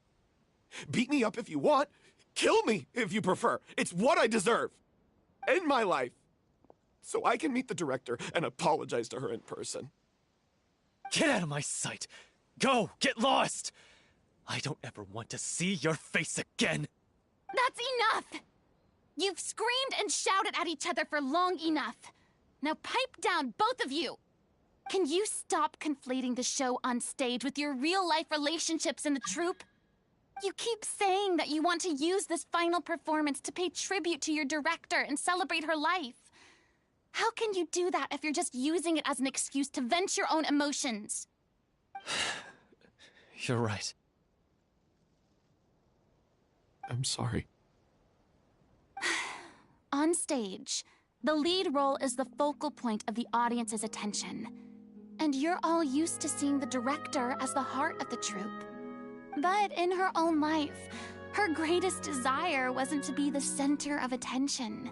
Beat me up if you want. Kill me if you prefer. It's what I deserve. End my life. So I can meet the director and apologize to her in person. Get out of my sight! Go! Get lost! I don't ever want to see your face again! That's enough! You've screamed and shouted at each other for long enough. Now pipe down, both of you! Can you stop conflating the show on stage with your real-life relationships in the troupe? You keep saying that you want to use this final performance to pay tribute to your director and celebrate her life. How can you do that if you're just using it as an excuse to vent your own emotions? You're right. I'm sorry. On stage, the lead role is the focal point of the audience's attention. And you're all used to seeing the director as the heart of the troupe. But in her own life, her greatest desire wasn't to be the center of attention.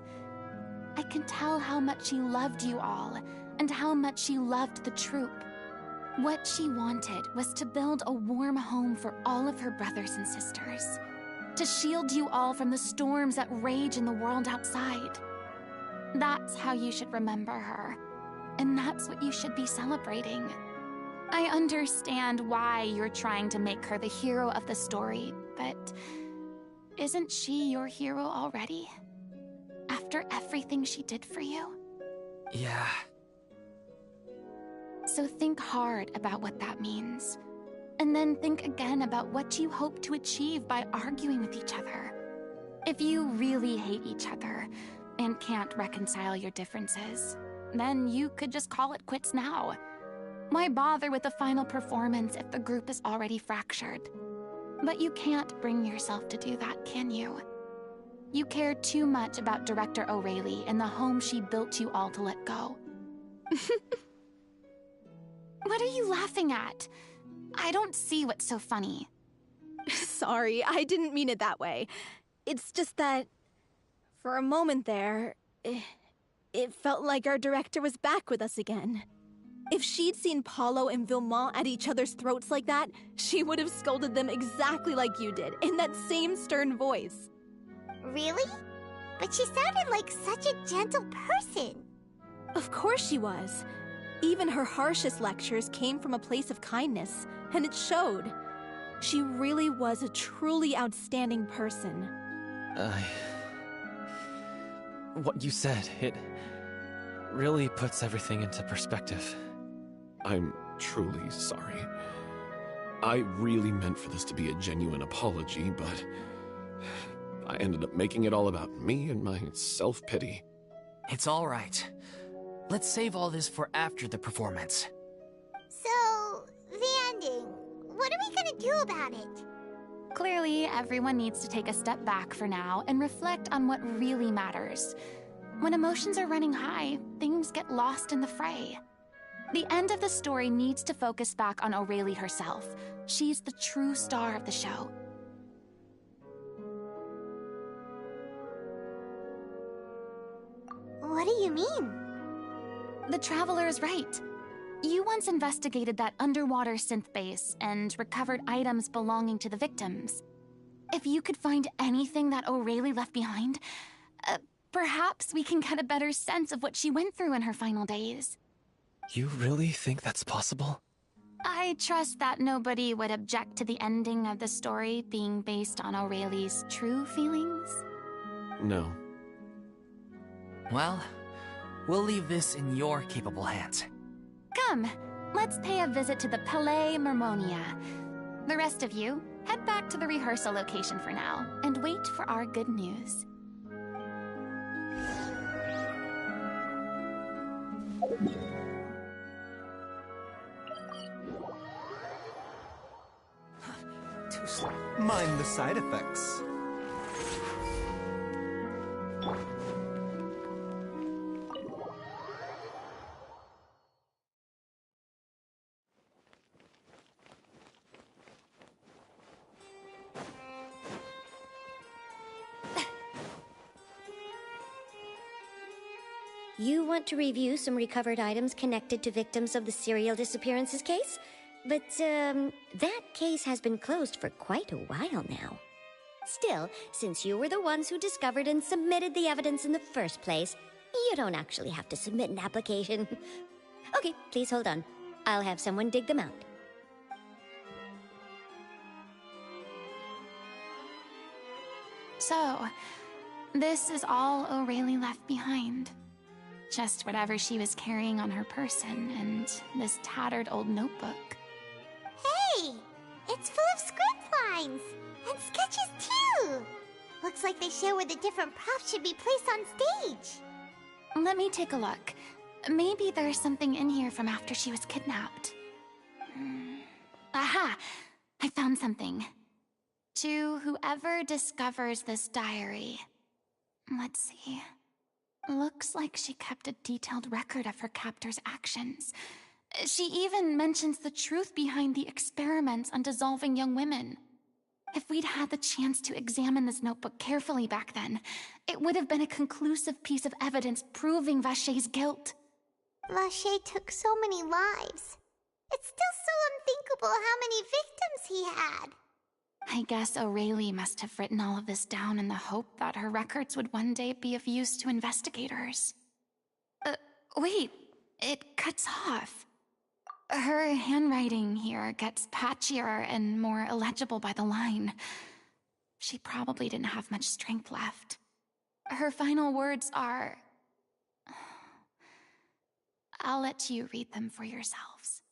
I can tell how much she loved you all, and how much she loved the troupe. What she wanted was to build a warm home for all of her brothers and sisters, to shield you all from the storms that rage in the world outside. That's how you should remember her, and that's what you should be celebrating. I understand why you're trying to make her the hero of the story, but isn't she your hero already? After everything she did for you? Yeah. So think hard about what that means. And then think again about what you hope to achieve by arguing with each other. If you really hate each other and can't reconcile your differences, then you could just call it quits now. Why bother with the final performance if the group is already fractured? But you can't bring yourself to do that, can you? You care too much about Director O'Reilly and the home she built you all to let go. What are you laughing at? I don't see what's so funny. Sorry, I didn't mean it that way. It's just that, for a moment there, it felt like our director was back with us again. If she'd seen Paulo and Vilmont at each other's throats like that, she would have scolded them exactly like you did, in that same stern voice. Really? But she sounded like such a gentle person. Of course she was. Even her harshest lectures came from a place of kindness, and it showed. She really was a truly outstanding person. What you said, it really puts everything into perspective. I'm truly sorry. I really meant for this to be a genuine apology, but I ended up making it all about me and my self-pity. It's all right. Let's save all this for after the performance. So, the ending. What are we gonna do about it? Clearly, everyone needs to take a step back for now and reflect on what really matters. When emotions are running high, things get lost in the fray. The end of the story needs to focus back on O'Reilly herself. She's the true star of the show. What do you mean? The Traveler is right. You once investigated that underwater synth base and recovered items belonging to the victims. If you could find anything that O'Reilly left behind, perhaps we can get a better sense of what she went through in her final days. You really think that's possible? I trust that nobody would object to the ending of the story being based on O'Reilly's true feelings. No. Well, we'll leave this in your capable hands. Come, let's pay a visit to the Palais Mermonia. The rest of you, head back to the rehearsal location for now, and wait for our good news. Too slow. Mind the side effects. You want to review some recovered items connected to victims of the serial disappearances case? But, that case has been closed for quite a while now. Still, since you were the ones who discovered and submitted the evidence in the first place, you don't actually have to submit an application. Okay, please hold on. I'll have someone dig them out. So, this is all O'Reilly left behind. Just whatever she was carrying on her person and this tattered old notebook. Hey! It's full of script lines! And sketches too! Looks like they show where the different props should be placed on stage. Let me take a look. Maybe there's something in here from after she was kidnapped. Aha! I found something. To whoever discovers this diary. Let's see. Looks like she kept a detailed record of her captor's actions. She even mentions the truth behind the experiments on dissolving young women. If we'd had the chance to examine this notebook carefully back then, it would have been a conclusive piece of evidence proving Vacher's guilt. Vacher took so many lives. It's still so unthinkable how many victims he had. I guess Aurelie must have written all of this down in the hope that her records would one day be of use to investigators. Wait, it cuts off. Her handwriting here gets patchier and more illegible by the line. She probably didn't have much strength left. Her final words are... I'll let you read them for yourselves.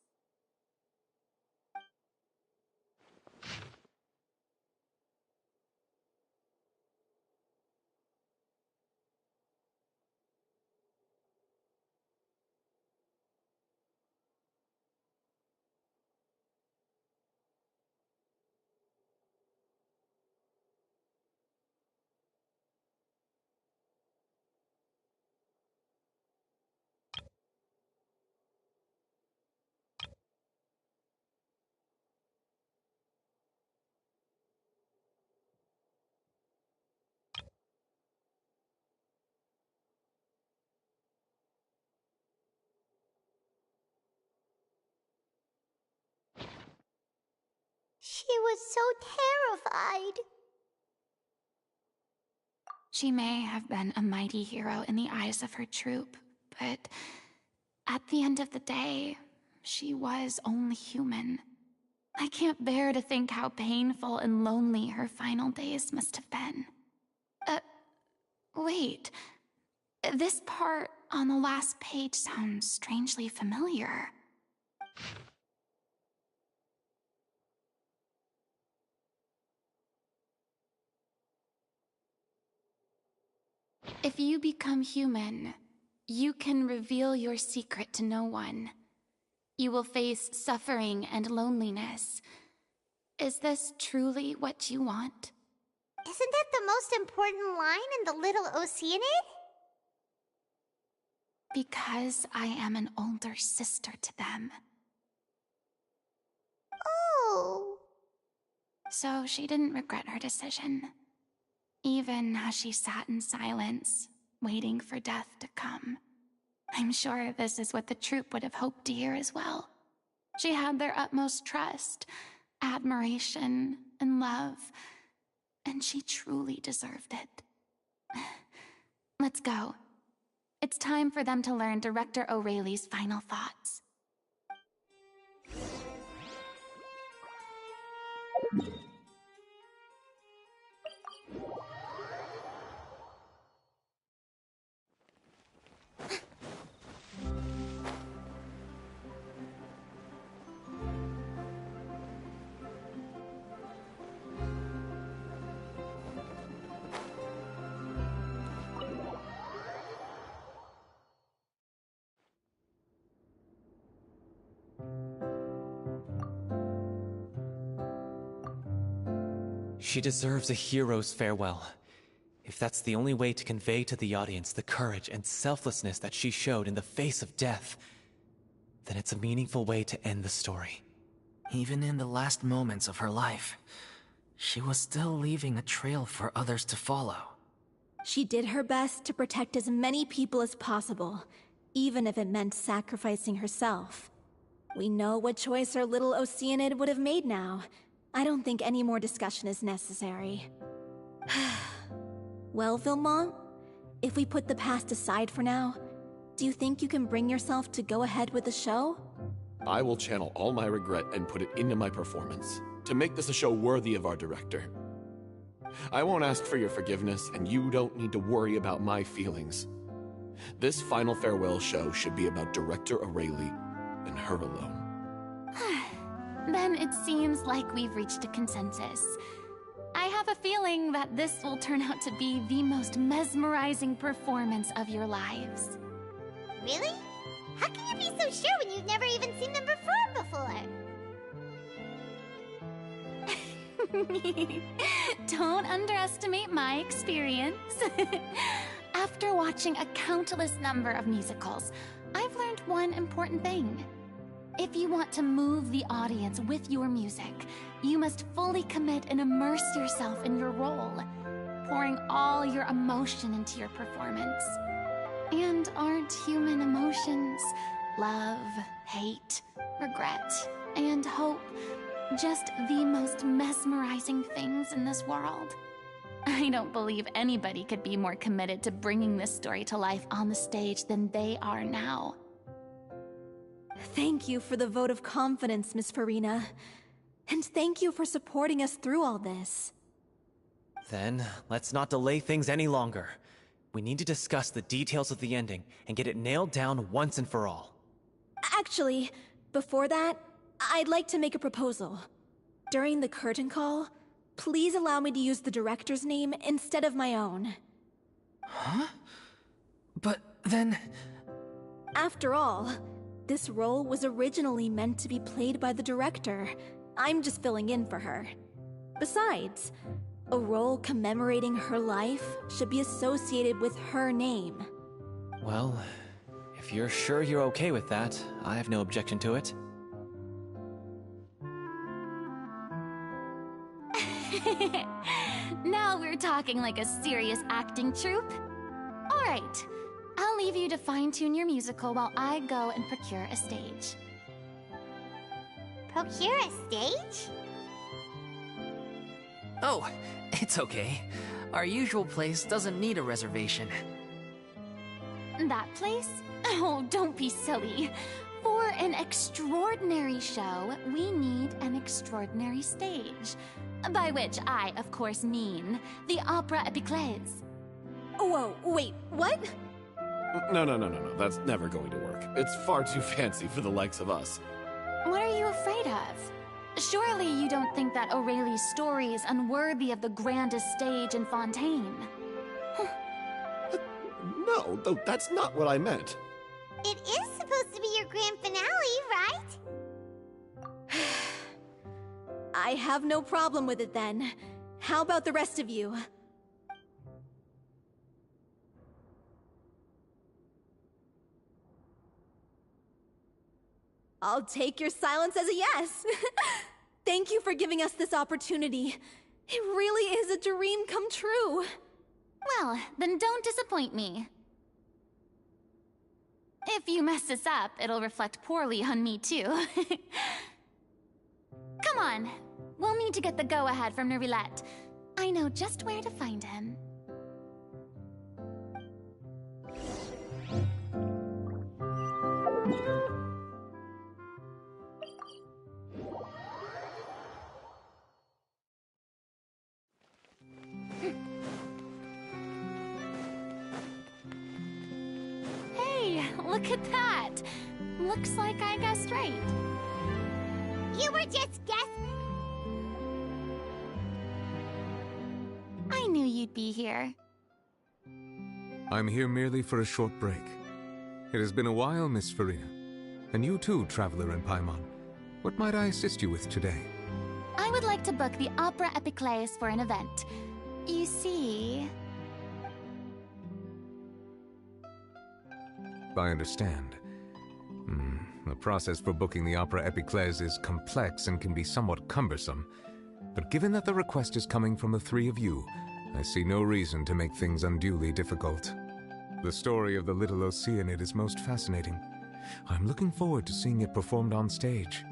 She was so terrified. She may have been a mighty hero in the eyes of her troop, but at the end of the day, she was only human. I can't bear to think how painful and lonely her final days must have been. Wait. This part on the last page sounds strangely familiar. If you become human, you can reveal your secret to no one. You will face suffering and loneliness. Is this truly what you want? Isn't that the most important line in the Little Oceanid? Because I am an older sister to them. Oh. So she didn't regret her decision. Even as she sat in silence, waiting for death to come. I'm sure this is what the troupe would have hoped to hear as well. She had their utmost trust, admiration, and love, and she truly deserved it. Let's go. It's time for them to learn Director Aurelie's final thoughts. She deserves a hero's farewell. If that's the only way to convey to the audience the courage and selflessness that she showed in the face of death, then it's a meaningful way to end the story. Even in the last moments of her life, she was still leaving a trail for others to follow. She did her best to protect as many people as possible, even if it meant sacrificing herself. We know what choice our little Oceanid would have made now. I don't think any more discussion is necessary. Well, Vilmont, if we put the past aside for now, do you think you can bring yourself to go ahead with the show? I will channel all my regret and put it into my performance, to make this a show worthy of our director. I won't ask for your forgiveness, and you don't need to worry about my feelings. This final farewell show should be about Director Aurelie and her alone. Then it seems like we've reached a consensus. I have a feeling that this will turn out to be the most mesmerizing performance of your lives. Really? How can you be so sure when you've never even seen them perform before? Don't underestimate my experience. After watching a countless number of musicals, I've learned one important thing. If you want to move the audience with your music, you must fully commit and immerse yourself in your role, pouring all your emotion into your performance. And aren't human emotions, love, hate, regret, and hope, just the most mesmerizing things in this world? I don't believe anybody could be more committed to bringing this story to life on the stage than they are now. Thank you for the vote of confidence, Miss Furina. And thank you for supporting us through all this. Then, let's not delay things any longer. We need to discuss the details of the ending and get it nailed down once and for all. Actually, before that, I'd like to make a proposal. During the curtain call, please allow me to use the director's name instead of my own. Huh? But then... After all, this role was originally meant to be played by the director. I'm just filling in for her. Besides, a role commemorating her life should be associated with her name. Well, if you're sure you're okay with that, I have no objection to it. Now we're talking like a serious acting troupe. All right, I'll leave you to fine-tune your musical while I go and procure a stage. Procure a stage? Oh, it's okay. Our usual place doesn't need a reservation. That place? Oh, don't be silly. For an extraordinary show, we need an extraordinary stage. By which I, of course, mean the Opera Epiclese. Whoa, wait, what? No. That's never going to work. It's far too fancy for the likes of us. What are you afraid of? Surely you don't think that Aurelie's story is unworthy of the grandest stage in Fontaine. No, though that's not what I meant. It is supposed to be your grand finale, right? I have no problem with it then. How about the rest of you? I'll take your silence as a yes. Thank you for giving us this opportunity. It really is a dream come true. Well, then don't disappoint me. If you mess this up, it'll reflect poorly on me too. Come on, we'll need to get the go-ahead from Nerilette. I know just where to find him. Hey, look at that! Looks like I guessed right. You were just guessing. I knew you'd be here. I'm here merely for a short break. It has been a while, Miss Furina. And you too, Traveler in Paimon. What might I assist you with today? I would like to book the Opera Epiclese for an event. You see... I understand. The process for booking the Opera Epiclese is complex and can be somewhat cumbersome. But given that the request is coming from the three of you, I see no reason to make things unduly difficult. The story of the little Oceanid is most fascinating. I'm looking forward to seeing it performed on stage.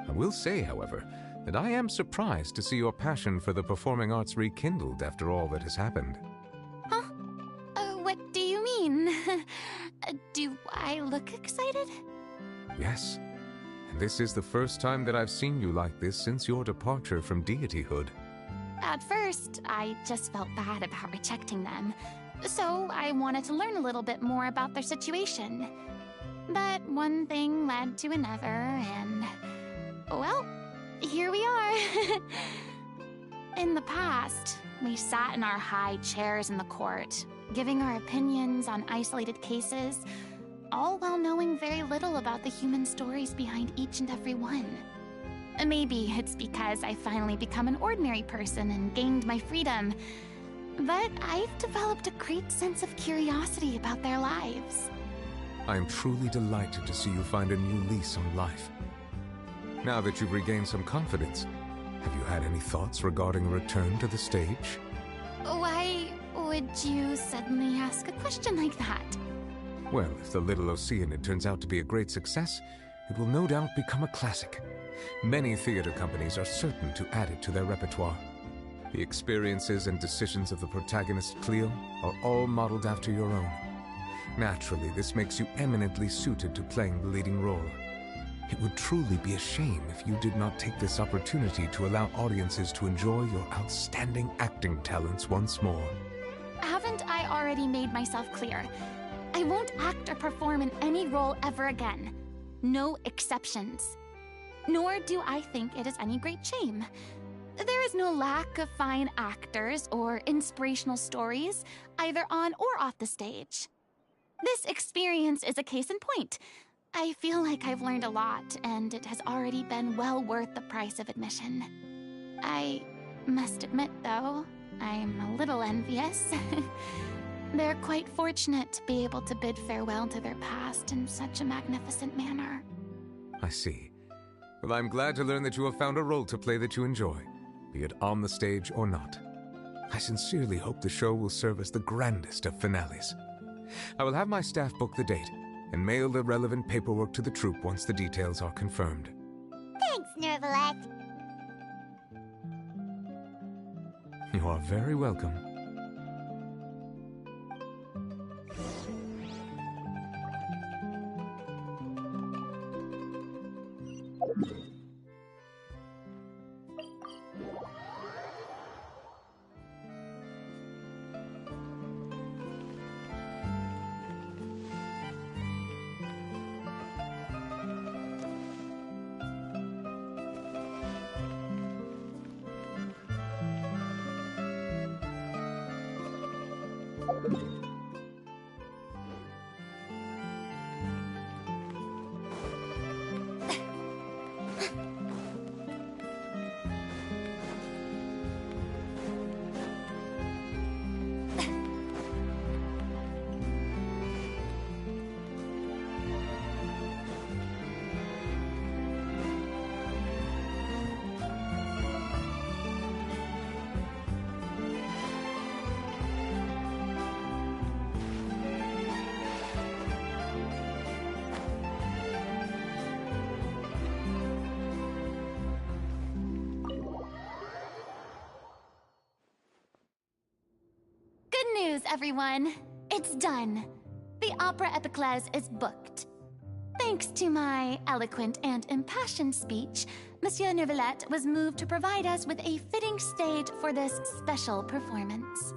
I will say, however, that I am surprised to see your passion for the performing arts rekindled after all that has happened. Huh? What do you mean? Do I look excited? Yes. And this is the first time that I've seen you like this since your departure from deityhood. At first, I just felt bad about rejecting them. So I wanted to learn a little bit more about their situation. But one thing led to another, and... well, here we are. In the past, we sat in our high chairs in the court, giving our opinions on isolated cases, all while knowing very little about the human stories behind each and every one. Maybe it's because I finally become an ordinary person and gained my freedom, but I've developed a great sense of curiosity about their lives. I am truly delighted to see you find a new lease on life. Now that you've regained some confidence, Have you had any thoughts regarding a return to the stage? Why would you suddenly ask a question like that? Well, if The Little Oceanid turns out to be a great success, it will no doubt become a classic. Many theater companies are certain to add it to their repertoire. The experiences and decisions of the protagonist Cleo are all modeled after your own. Naturally, this makes you eminently suited to playing the leading role. It would truly be a shame if you did not take this opportunity to allow audiences to enjoy your outstanding acting talents once more. Haven't I already made myself clear? I won't act or perform in any role ever again. No exceptions. Nor do I think it is any great shame. There is no lack of fine actors or inspirational stories, either on or off the stage. This experience is a case in point. I feel like I've learned a lot, and it has already been well worth the price of admission. I must admit, though, I'm a little envious. They're quite fortunate to be able to bid farewell to their past in such a magnificent manner. I see. Well, I'm glad to learn that you have found a role to play that you enjoy, be it on the stage or not. I sincerely hope the show will serve as the grandest of finales. I will have my staff book the date and mail the relevant paperwork to the troupe once the details are confirmed. Thanks, Nervalette. You are very welcome. Good news, everyone. It's done. The Opera Epiclese is booked. Thanks to my eloquent and impassioned speech, Monsieur Nervalette was moved to provide us with a fitting stage for this special performance.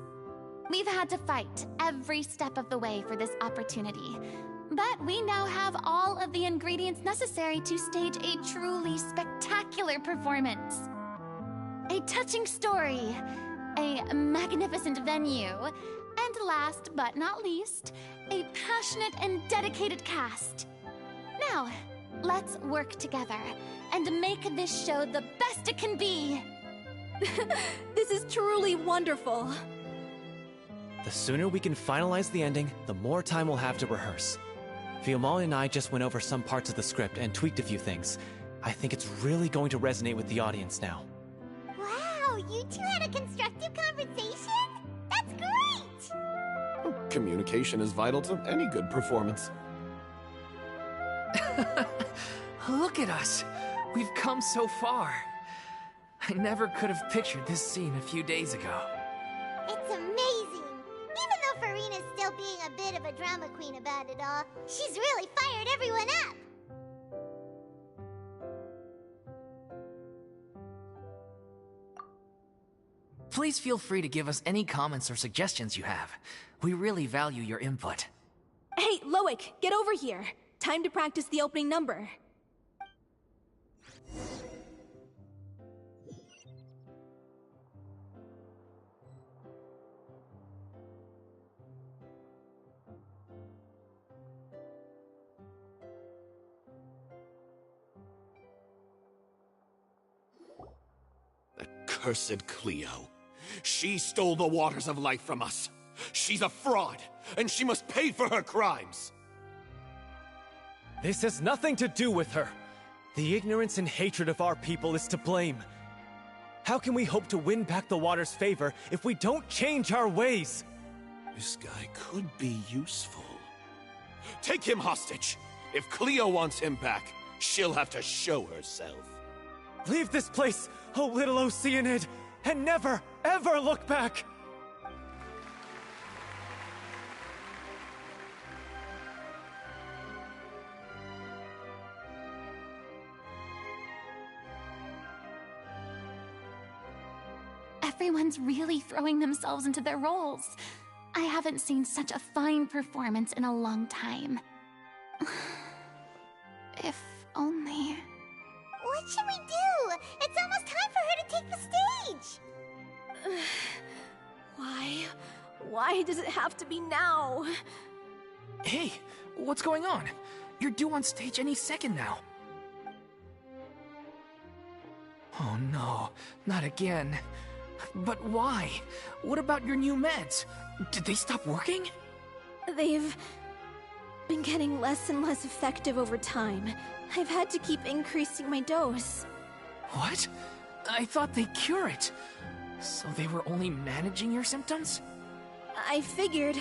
We've had to fight every step of the way for this opportunity, but we now have all of the ingredients necessary to stage a truly spectacular performance. A touching story, a magnificent venue, and last but not least, a passionate and dedicated cast. Now, let's work together and make this show the best it can be. This is truly wonderful. The sooner we can finalize the ending, the more time we'll have to rehearse. Fiumali and I just went over some parts of the script and tweaked a few things. I think it's really going to resonate with the audience now. Wow, you two had a constructive conversation? That's great! Communication is vital to any good performance. Look at us. We've come so far. I never could have pictured this scene a few days ago. It's amazing! Even though Furina's still being a bit of a drama queen about it all, she's really fired everyone up! Please feel free to give us any comments or suggestions you have. We really value your input. Hey, Loic, get over here. Time to practice the opening number. Accursed Cleo. She stole the waters of life from us. She's a fraud, and she must pay for her crimes. This has nothing to do with her. The ignorance and hatred of our people is to blame. How can we hope to win back the water's favor if we don't change our ways? This guy could be useful. Take him hostage! If Cleo wants him back, she'll have to show herself. Leave this place, oh little Oceanid, and never, ever look back! Everyone's really throwing themselves into their roles. I haven't seen such a fine performance in a long time. If only... What should we do? It's almost time for her to take the stage! Why? Why does it have to be now? Hey, what's going on? You're due on stage any second now. Oh no, not again. But why? What about your new meds? Did they stop working? They've been getting less and less effective over time. I've had to keep increasing my dose. What? I thought they cure it. So they were only managing your symptoms? I figured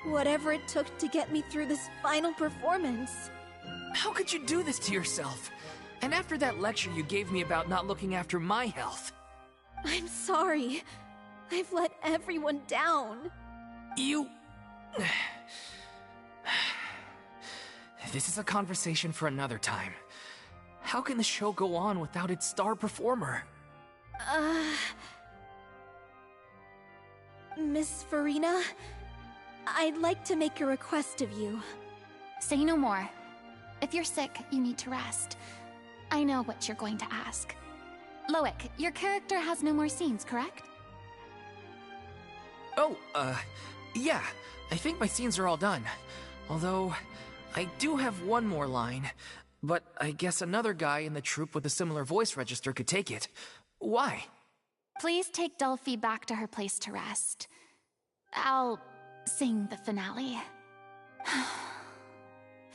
whatever it took to get me through this final performance. How could you do this to yourself? And after that lecture you gave me about not looking after my health. I'm sorry. I've let everyone down. You... This is a conversation for another time. How can the show go on without its star performer? Miss Furina, I'd like to make a request of you. Say no more. If you're sick, you need to rest. I know what you're going to ask. Loic, your character has no more scenes, correct? Oh, yeah. I think my scenes are all done. Although, I do have one more line. But I guess another guy in the troupe with a similar voice register could take it. Why? Please take Delphi back to her place to rest. I'll sing the finale.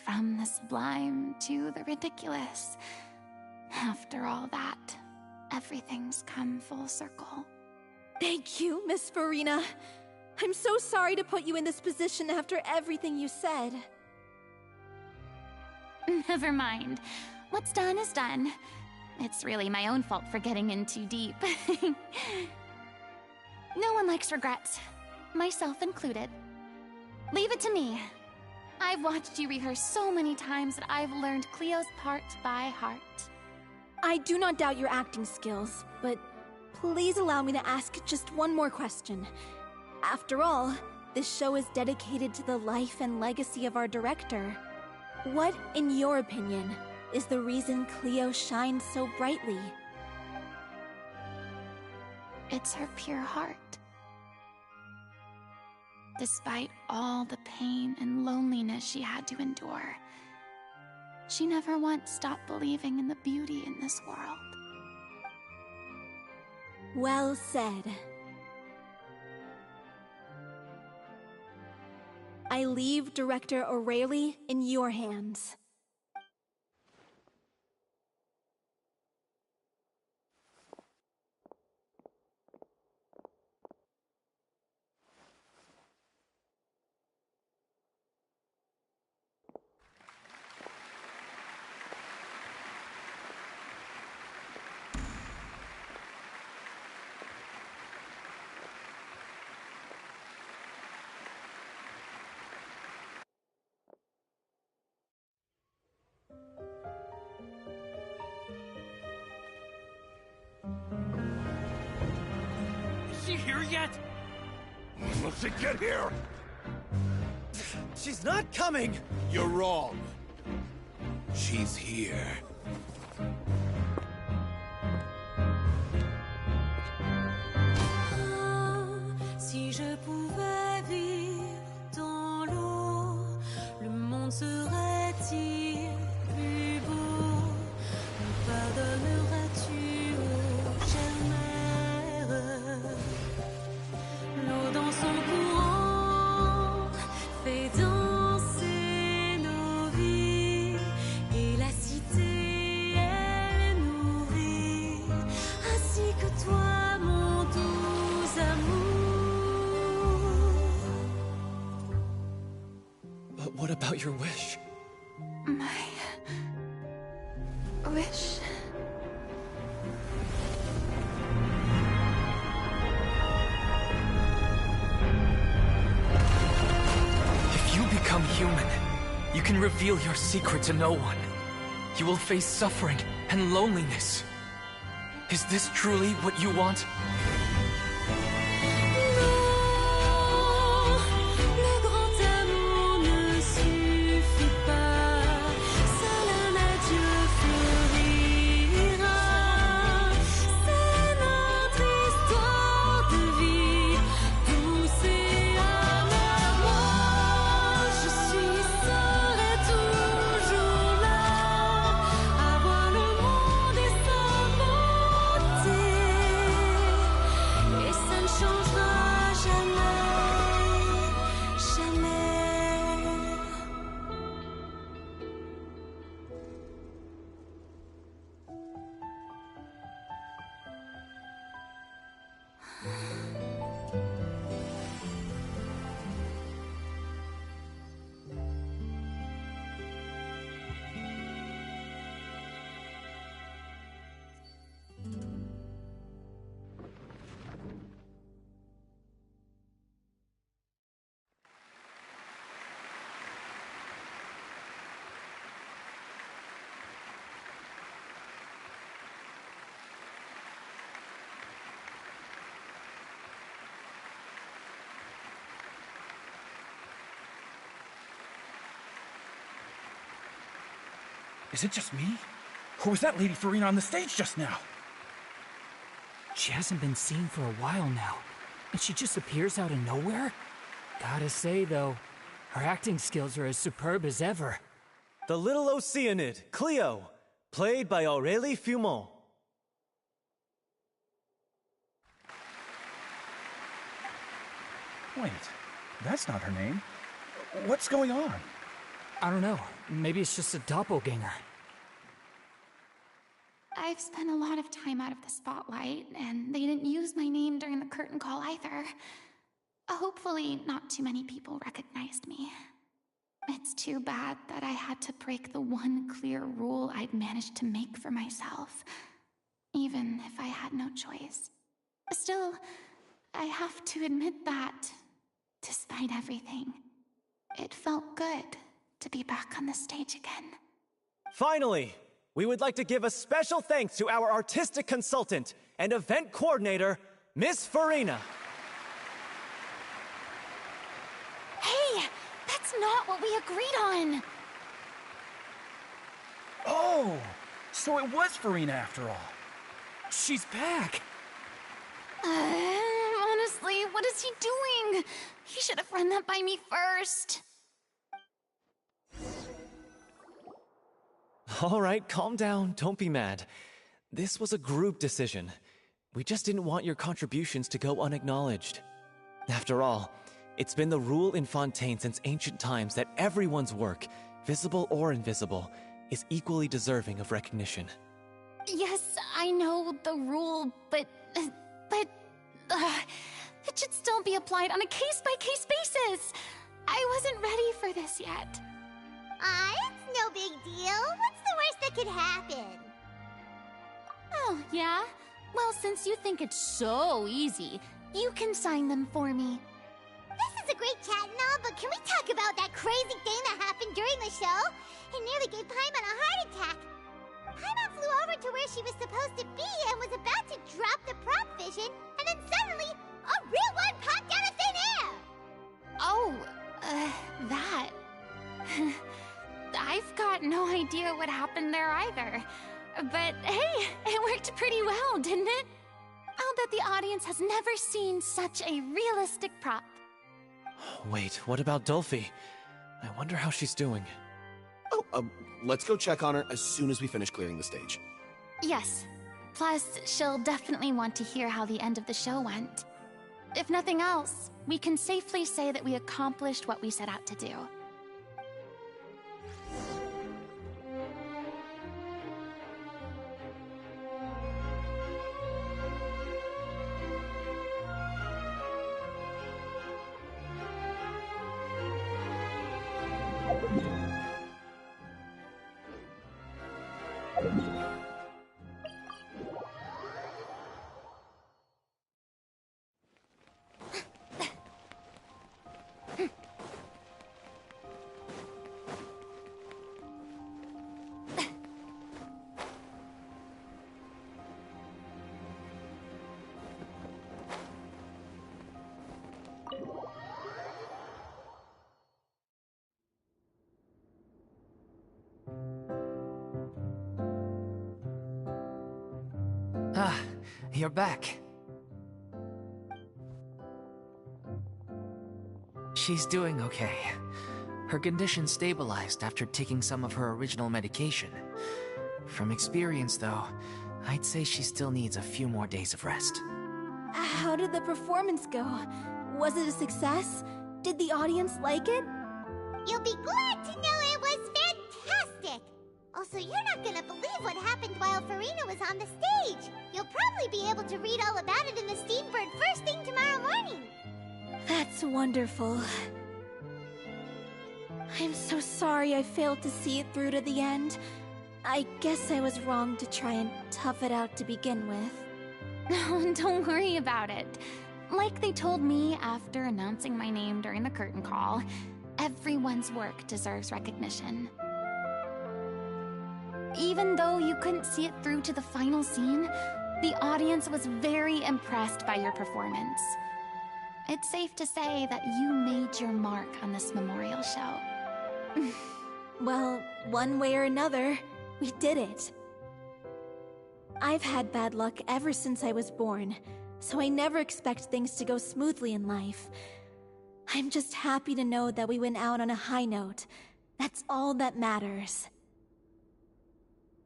From the sublime to the ridiculous. After all that, everything's come full circle. Thank you, Miss Furina. I'm so sorry to put you in this position after everything you said. Never mind. What's done is done. It's really my own fault for getting in too deep. No one likes regrets, myself included. Leave it to me. I've watched you rehearse so many times that I've learned Cleo's part by heart. I do not doubt your acting skills, but please allow me to ask just one more question. After all, this show is dedicated to the life and legacy of our director. What, in your opinion, is the reason Cleo shines so brightly? It's her pure heart. Despite all the pain and loneliness she had to endure, she never once stopped believing in the beauty in this world. Well said. I leave Director O'Reilly in your hands. Is she here yet? Let's get here! She's not coming! You're wrong. She's here. Si je pouvais vivre dans l'eau, le monde serait-il plus beau? Me pardonneras-tu, ô chère mère? L'eau dans son courant fait danser nos vies, et la cité What about your wish? My wish. If you become human, you can reveal your secret to no one. You will face suffering and loneliness. Is this truly what you want? Le grand amour ne suffit pas, seul un adieu fleurira. C'est notre histoire de vie, douce et amère. Moi, je serai toujours là, à voir le monde et sa beauté, et ça ne changera jamais, jamais. Is it just me? Or was that Lady Furina on the stage just now? She hasn't been seen for a while now, and she just appears out of nowhere? Gotta say, though, her acting skills are as superb as ever. The little Oceanid, Cleo, played by Aurélie Fumont. Wait, that's not her name. What's going on? I don't know. Maybe it's just a doppelganger. I've spent a lot of time out of the spotlight, and they didn't use my name during the curtain call either. Hopefully, not too many people recognized me. It's too bad that I had to break the one clear rule I'd managed to make for myself, even if I had no choice. Still, I have to admit that, despite everything, it felt good to be back on the stage again. Finally, we would like to give a special thanks to our artistic consultant and event coordinator, Miss Furina. Hey, that's not what we agreed on! Oh, so it was Furina after all. She's back! Honestly, what is he doing? He should have run that by me first. All right, calm down. Don't be mad. This was a group decision. We just didn't want your contributions to go unacknowledged. After all, it's been the rule in Fontaine since ancient times that everyone's work, visible or invisible, is equally deserving of recognition. Yes, I know the rule, but it should still be applied on a case-by-case basis. I wasn't ready for this yet. It's no big deal. What's the worst that could happen? Oh, yeah? Well, since you think it's so easy, you can sign them for me. This is a great chat and all, but can we talk about that crazy thing that happened during the show? It nearly gave Paimon a heart attack. Paimon flew over to where she was supposed to be and was about to drop the prop vision, and then suddenly, a real one popped out of thin air! Oh, that. I've got no idea what happened there either. But hey, it worked pretty well, didn't it? I'll bet the audience has never seen such a realistic prop. Wait, what about Dolphy? I wonder how she's doing. Oh, let's go check on her as soon as we finish clearing the stage. Yes. Plus, she'll definitely want to hear how the end of the show went. If nothing else, we can safely say that we accomplished what we set out to do. you're back. She's doing okay. Her condition stabilized after taking some of her original medication. From experience, though, I'd say she still needs a few more days of rest. How did the performance go? Was it a success? Did the audience like it? You'll be glad to know it was fantastic! Also, you're not gonna believe what happened while Furina was on the stage! You'll probably be able to read all about it in the Steambird first thing tomorrow morning! That's wonderful. I'm so sorry I failed to see it through to the end. I guess I was wrong to try and tough it out to begin with. Don't worry about it. Like they told me after announcing my name during the curtain call, everyone's work deserves recognition. Even though you couldn't see it through to the final scene, the audience was very impressed by your performance. It's safe to say that you made your mark on this memorial show. Well, one way or another, we did it. I've had bad luck ever since I was born, so I never expect things to go smoothly in life. I'm just happy to know that we went out on a high note. That's all that matters.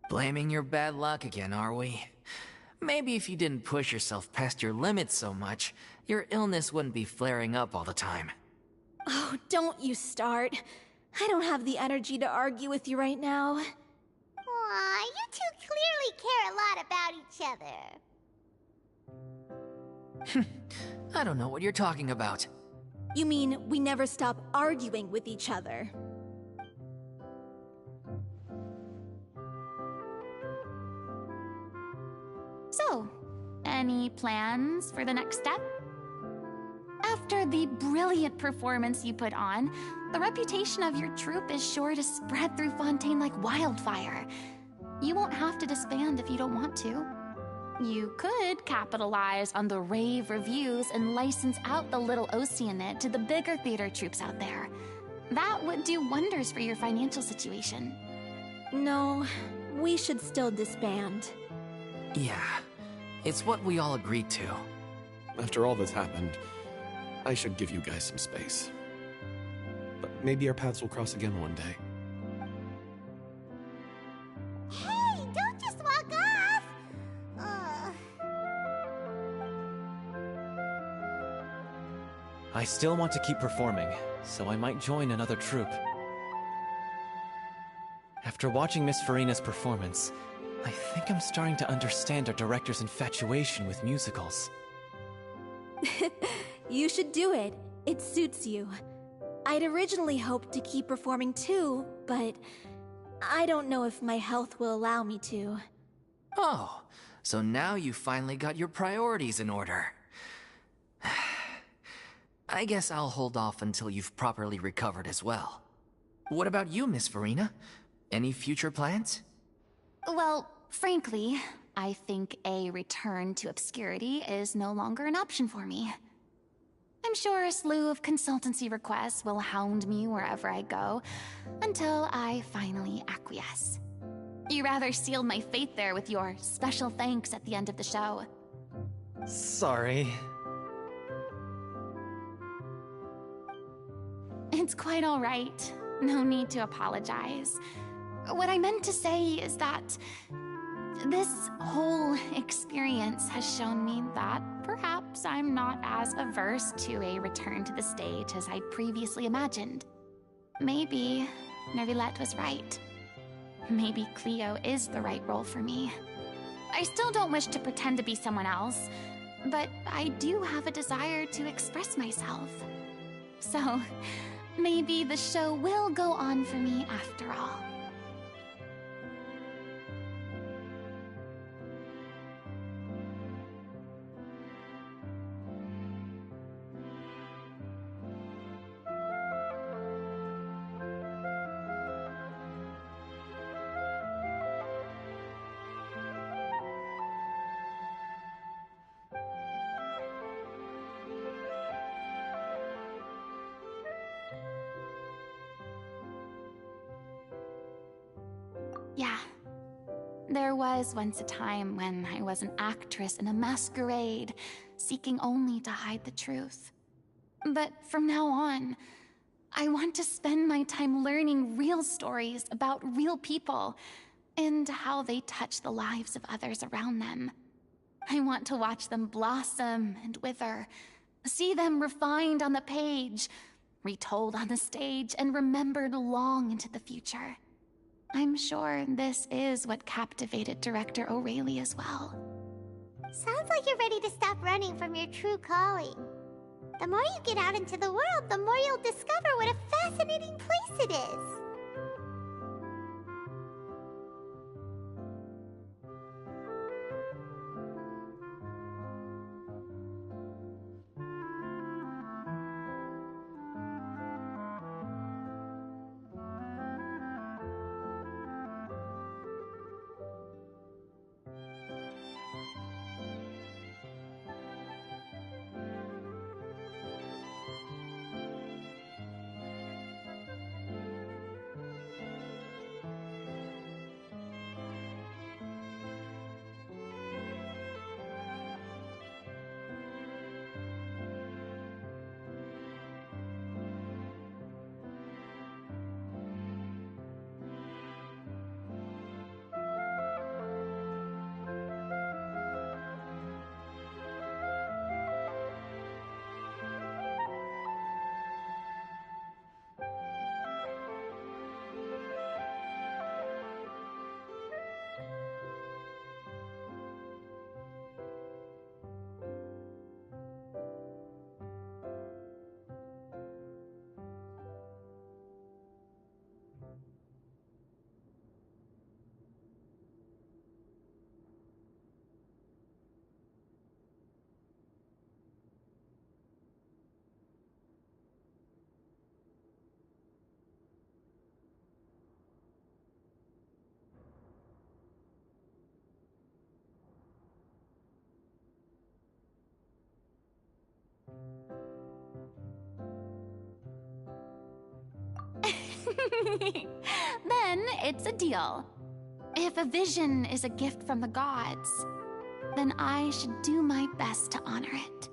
Blaming your bad luck again, are we? Maybe if you didn't push yourself past your limits so much, your illness wouldn't be flaring up all the time. Oh, don't you start. I don't have the energy to argue with you right now. Aw, you two clearly care a lot about each other. I don't know what you're talking about. You mean we never stop arguing with each other? So, any plans for the next step? After the brilliant performance you put on, the reputation of your troupe is sure to spread through Fontaine like wildfire. You won't have to disband if you don't want to. You could capitalize on the rave reviews and license out the Little Oceanid to the bigger theater troupes out there. That would do wonders for your financial situation. No, we should still disband. Yeah, it's what we all agreed to. After all that's happened, I should give you guys some space. But maybe our paths will cross again one day. Hey, don't just walk off! I still want to keep performing, so I might join another troupe. After watching Miss Furina's performance, I think I'm starting to understand our director's infatuation with musicals. You should do it. It suits you. I'd originally hoped to keep performing too, but I don't know if my health will allow me to. Oh, so now you finally got your priorities in order. I guess I'll hold off until you've properly recovered as well. What about you, Miss Furina? Any future plans? Well, frankly, I think a return to obscurity is no longer an option for me. I'm sure a slew of consultancy requests will hound me wherever I go, until I finally acquiesce. You rather sealed my fate there with your special thanks at the end of the show. Sorry. It's quite all right. No need to apologize. What I meant to say is that this whole experience has shown me that perhaps I'm not as averse to a return to the stage as I'd previously imagined. Maybe Neuvillette was right. Maybe Cleo is the right role for me. I still don't wish to pretend to be someone else, but I do have a desire to express myself. So, maybe the show will go on for me after all. Yeah. There was once a time when I was an actress in a masquerade, seeking only to hide the truth. But from now on, I want to spend my time learning real stories about real people and how they touch the lives of others around them. I want to watch them blossom and wither, see them refined on the page, retold on the stage, and remembered long into the future. I'm sure this is what captivated director O'Reilly as well. Sounds like you're ready to stop running from your true calling. The more you get out into the world, the more you'll discover what a fascinating place it is. Then it's a deal. If a vision is a gift from the gods, then I should do my best to honor it.